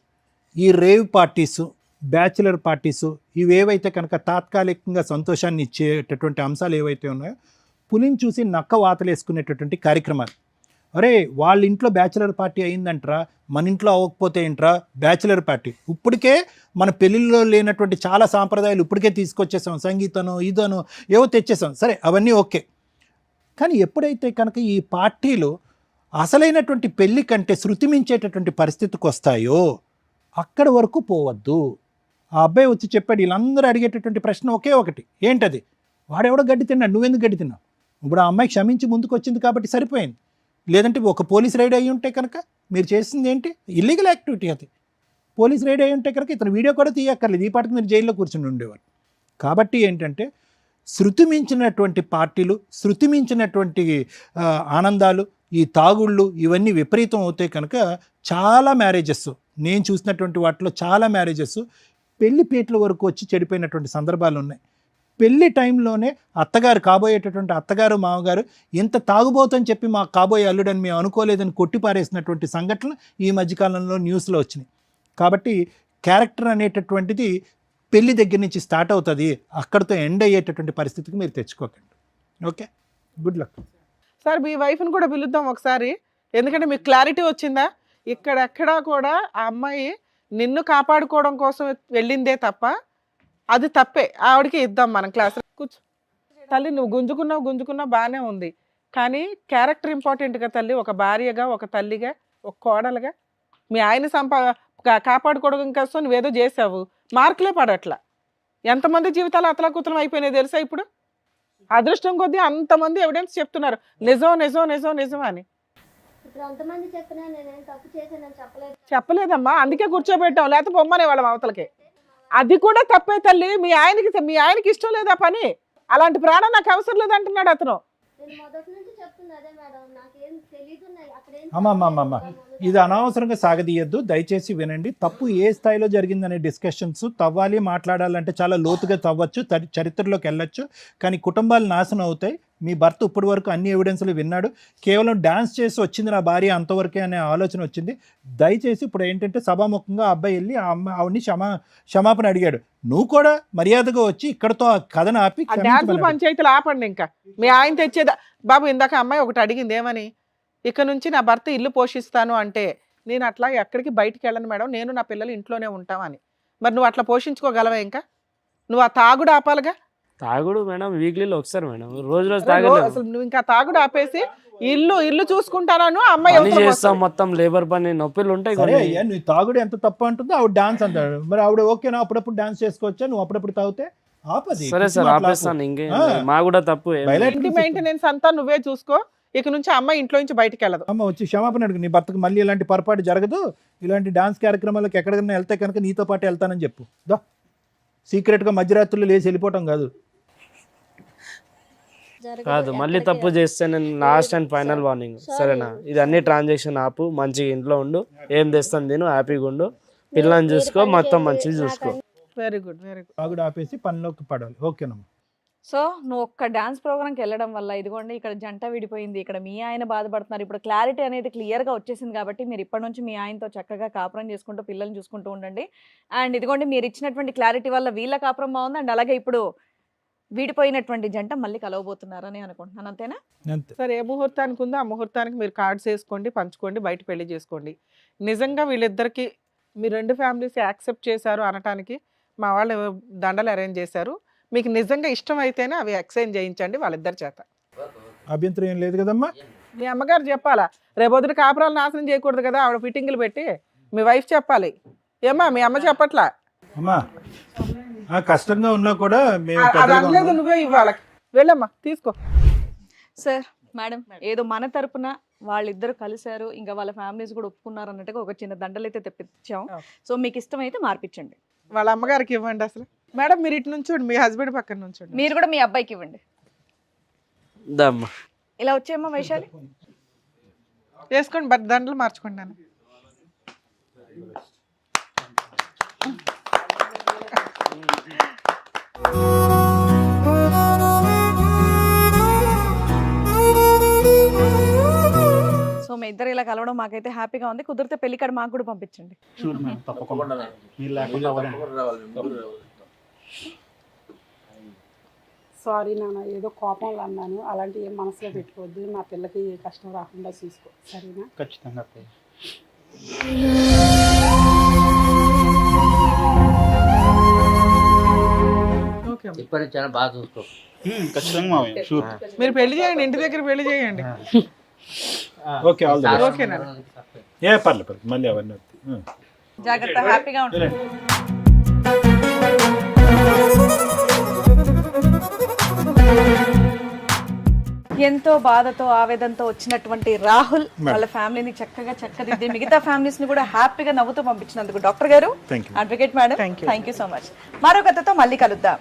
ఈ రేవ్ పార్టీసు, బ్యాచులర్ పార్టీసు ఇవేవైతే కనుక తాత్కాలికంగా సంతోషాన్ని ఇచ్చేటటువంటి అంశాలు ఏవైతే ఉన్నాయో పులిని చూసి నక్క వాతలేసుకునేటటువంటి కార్యక్రమాలు. అరే వాళ్ళ ఇంట్లో బ్యాచులర్ పార్టీ అయిందంటరా, మన ఇంట్లో అవ్వకపోతే ఏంట్రా బ్యాచులర్ పార్టీ. ఇప్పటికే మన పెళ్ళిళ్ళలో లేనటువంటి చాలా సాంప్రదాయాలు ఇప్పటికే తీసుకొచ్చేసాం, సంగీతనో ఇదనో ఏవో తెచ్చేసాం. సరే అవన్నీ ఓకే, కానీ ఎప్పుడైతే కనుక ఈ పార్టీలు అసలైనటువంటి పెళ్లి కంటే శృతి మించేటటువంటి పరిస్థితికి వస్తాయో అక్కడి వరకు పోవద్దు. ఆ అబ్బాయి వచ్చి చెప్పాడు, వీళ్ళందరూ అడిగేటటువంటి ప్రశ్న ఒకే ఒకటి, ఏంటది? వాడెవడో గడ్డి తిన్నాడు, నువ్వెందుకు గడ్డి తిన్నావు? ఇప్పుడు ఆ అమ్మాయి క్షమించి ముందుకు వచ్చింది కాబట్టి సరిపోయింది. లేదంటే ఒక పోలీస్ రైడ్ అయ్యి ఉంటే కనుక మీరు చేసింది ఏంటి? Illegal activity. అది పోలీస్ రైడ్ అయ్యి ఉంటే కనుక ఇతను వీడియో కూడా తీయక్కర్లేదు, ఈ పాటికి మీరు జైల్లో కూర్చుని ఉండేవారు. కాబట్టి ఏంటంటే శృతి మించినటువంటి పార్టీలు, శృతి మించినటువంటి ఆనందాలు, ఈ తాగుళ్ళు ఇవన్నీ విపరీతం అవుతాయి కనుక చాలా మ్యారేజెస్ నేను చూసినటువంటి వాటిలో చాలా మ్యారేజెస్ పెళ్లి పీటల వరకు వచ్చి చెడిపోయినటువంటి సందర్భాలు ఉన్నాయి. పెళ్లి టైంలోనే అత్తగారు, కాబోయేటటువంటి అత్తగారు మామగారు ఇంత తాగుబోతని చెప్పి మా కాబోయే అల్లుడని మేము అనుకోలేదని కొట్టిపారేసినటువంటి సంఘటనలు ఈ మధ్యకాలంలో న్యూస్లో వచ్చినాయి. కాబట్టి క్యారెక్టర్ అనేటటువంటిది పెళ్లి దగ్గర నుంచి స్టార్ట్ అవుతుంది, అక్కడితో ఎండ్ అయ్యేటటువంటి పరిస్థితికి మీరు తెచ్చుకోకండి. Okay, good luck. సార్ మీ వైఫ్ని కూడా పిలుద్దాం ఒకసారి, ఎందుకంటే మీకు క్లారిటీ వచ్చిందా? ఇక్కడెక్కడా కూడా ఆ అమ్మాయి నిన్ను కాపాడుకోవడం కోసం వెళ్ళిందే తప్ప అది తప్పే. ఆవిడకి ఇద్దాం మనం క్లాస్. కూర్చో తల్లి, నువ్వు గుంజుకున్నావు బాగానే ఉంది, కానీ క్యారెక్టర్ ఇంపార్టెంట్గా తల్లి. ఒక భార్యగా, ఒక తల్లిగా, ఒక కోడలుగా మీ ఆయన కాపాడుకోవడం కోసం నువ్వేదో చేసావు, మార్కులే పడట్లా. ఎంతమంది జీవితాలు అతలాకుతలం అయిపోయినాయి తెలుసా? ఇప్పుడు అదృష్టం కొద్దీ అంతమంది ఎవిడెన్స్ చెప్తున్నారు నిజం అని. చెప్పలేదమ్మా, అందుకే కూర్చోబెట్టాం, లేకపోతే పొమ్మనే వాళ్ళం అవతలకి. అది కూడా తప్పే తల్లి. మీ ఆయనకి ఇష్టం లేదా పని? అలాంటి ప్రాణం నాకు అవసరం లేదు అంటున్నాడు అతను. అమ్మమ్మమ్మ ఇది అనవసరంగా సాగదీయద్దు, దయచేసి వినండి. తప్పు ఏ స్థాయిలో జరిగిందనే డిస్కషన్స్ తవ్వాలి, మాట్లాడాలంటే చాలా లోతుగా తవ్వచ్చు, చరిత్రలోకి వెళ్ళొచ్చు, కానీ కుటుంబాలు నాశనం అవుతాయి. మీ భర్త ఇప్పటి వరకు అన్ని ఎవిడెన్స్లు విన్నాడు, కేవలం డ్యాన్స్ చేసి వచ్చింది నా భార్య అంతవరకే అనే ఆలోచన వచ్చింది. దయచేసి ఇప్పుడు ఏంటంటే సభాముఖంగా ఆ అబ్బాయి వెళ్ళి ఆ ఆవిడ్ని క్షమాపణ అడిగాడు. నువ్వు కూడా మర్యాదగా వచ్చి ఇక్కడతో ఆ కథను ఆపి ఆ డ్యాన్సులు పంచాయతీలు ఆపండి. ఇంకా మీ ఆయన తెచ్చేదా బాబు? ఇందాక అమ్మాయి ఒకటి అడిగింది ఏమని, ఇక నుంచి నా భర్త ఇల్లు పోషిస్తాను అంటే నేను అట్లా ఎక్కడికి బయటికి వెళ్ళను మేడం, నేను నా పిల్లలు ఇంట్లోనే ఉంటామని. మరి నువ్వు అట్లా పోషించుకోగలవా? ఇంకా నువ్వు ఆ తాగుడు ఆపాలిగా. తాగుడు మేడం వీక్లీలో ఒకసారి మేడం, రోజు రోజు తాగలేదు. అసలు నువ్వు ఇంకా తాగుడు ఆపేసి ఇల్లు చూసుకుంటాను అమ్మాయి పని చేస్తాం, మొత్తం లేబర్ పని నొప్పిలు ఉంటాయి. సరే అయ్యా, నువ్వు తాగుడు ఎంత తప్పు అంటుందో ఆవిడ డాన్స్ అంటాడు. మరి ఆవిడ ఓకేనా అప్పుడప్పుడు డాన్స్ చేసుకోవచ్చా? నువ్వు అప్పుడప్పుడు తాగితే ఆపది. సరే సార్ ఆపేస్తాను, ఇంకే మా కూడా తప్పు. ఇంటి మెయింటెనెన్స్ అంతా నువ్వే చూసుకో, ఇక నుంచి అమ్మాయి ఇంట్లో నుంచి బయటికి వెళ్ళదు. అమ్మ వచ్చి క్షమాపణ అడుగు, నీ భర్తకు మళ్ళీ ఇలాంటి పొరపాటు జరగదు, ఇలాంటి డాన్స్ కార్యక్రమాలకు ఎక్కడికైనా వెళ్తే కనుక నీతో పాటు వెళ్తానని చెప్పు. దా సీక్రెట్గా మధ్యరాత్రులు లేచి వెళ్ళిపోవటం కాదు. కాదు, మళ్ళీ తప్పు చేస్తే నేను లాస్ట్ అండ్ ఫైనల్ వార్నింగ్, సరేనా? ఇది అన్ని ట్రాన్సాక్షన్ ఆపు, మంచిగా ఇంట్లో ఉండు, ఏం తెస్తాను నేను, హ్యాపీగా ఉండు, పిల్లని చూసుకో, మొత్తం మంచిగా చూసుకో. Very good, very good. తాగుడు ఆపేసి పనిలోకి పడాలి. ఓకేనమ్మా. సో నువ్వు ఒక్క డాన్స్ ప్రోగ్రామ్కి వెళ్ళడం వల్ల ఇదిగోండి ఇక్కడ జంట విడిపోయింది, ఇక్కడ మీ ఆయన బాధపడుతున్నారు. ఇప్పుడు క్లారిటీ అనేది క్లియర్గా వచ్చేసింది కాబట్టి మీరు ఇప్పటి నుంచి మీ ఆయనతో చక్కగా కాపురం చేసుకుంటూ పిల్లల్ని చూసుకుంటూ ఉండండి. అండ్ ఇదిగోండి మీరు ఇచ్చినటువంటి క్లారిటీ వల్ల వీళ్ళ కాపురం బాగుంది, అండ్ అలాగే ఇప్పుడు విడిపోయినటువంటి జంట మళ్ళీ కలవబోతున్నారని అనుకుంటున్నాను. అంతేనా? అంతే. సరే, ఏ ముహూర్తానికి ఉందో ఆ ముహూర్తానికి మీరు కార్డ్స్ వేసుకోండి, పంచుకోండి, బయట పెళ్లి చేసుకోండి. నిజంగా వీళ్ళిద్దరికి మీ రెండు ఫ్యామిలీస్ యాక్సెప్ట్ చేశారు అనటానికి మా వాళ్ళు దండలు అరేంజ్ చేశారు. మీకు నిజంగా ఇష్టం అయితేనే అవి ఎక్స్చేంజ్ చేయించండి వాళ్ళిద్దరి చేత. అభ్యంతరం ఏం లేదు కదమ్మా? మీ అమ్మగారు చెప్పాలా, రేపొద్దున కాపురాలు నాశనం చేయకూడదు కదా, ఆవిడ ఫిట్టింగ్లు పెట్టి మీ వైఫ్ చెప్పాలి. ఏమ్మా మీ అమ్మ చెప్పట్లా? అమ్మా కష్టంగా ఉన్నా కూడా మేము అది అనలేదు, నువ్వే ఇవ్వాలి. వెళ్ళమ్మా తీసుకో. సార్ మేడం, ఏదో మన తరపున వాళ్ళిద్దరు కలిశారు, ఇంకా వాళ్ళ ఫ్యామిలీస్ కూడా ఒప్పుకున్నారు అన్నట్టుగా ఒక చిన్న దండలు అయితే తెప్పించాం. సో మీకు ఇష్టమైతే మార్పించండి. వాళ్ళ అమ్మగారికి ఇవ్వండి. అసలు మేడం మీరు ఇటు నుంచోండి, మీ హస్బెండ్ పక్కన నుంచోండి. మీరు కూడా మీ అబ్బాయికి ఇవ్వండి. దమ్మా ఇలా వచ్చేమ్మా వైశాలి, వేసుకోండి, దండలు మార్చుకోండి. నాన్న సో మీ ఇద్దరు ఇలా కలవడం మాకైతే హ్యాపీగా ఉంది. కుదిరితే పెళ్లి కార్డు మాకు కూడా పంపించండి. షూర్ మేడం, తప్పకుండా. మీరు లేకుండా అవ్వదండి. సారీ నాన్న, ఏదో కోపంలో అన్నాను, అలాంటి ఏం మనసులో పెట్టుకోవద్దు, నా పిల్లకి కష్టం రాకుండా చూసుకో, సరేనా? ఖచ్చితంగా. ఇప్పటి నుంచి చాలా బాగా చూసుకో. ఖచ్చితంగా మావయ్య, షూర్. మీరు పెళ్లి చేయండి, ఇంటి దగ్గర పెళ్లి చేయండి. Okay, all the best. ఓకేనా? ఏ పర్లేదు, మళ్ళీ అవన్నీ జాగ్రత్త, హ్యాపీగా ఉంటుంది. ఎంతో బాధతో ఆవేదనతో వచ్చినటువంటి రాహుల్ వాళ్ళ ఫ్యామిలీని చక్కగా చక్కదిద్ది మిగతా ఫ్యామిలీస్ ని కూడా హ్యాపీగా నవ్వుతూ పంపించినందుకు డాక్టర్ గారు, advocate madam, thank you so much. మరో కథతో మళ్ళీ కలుద్దాం.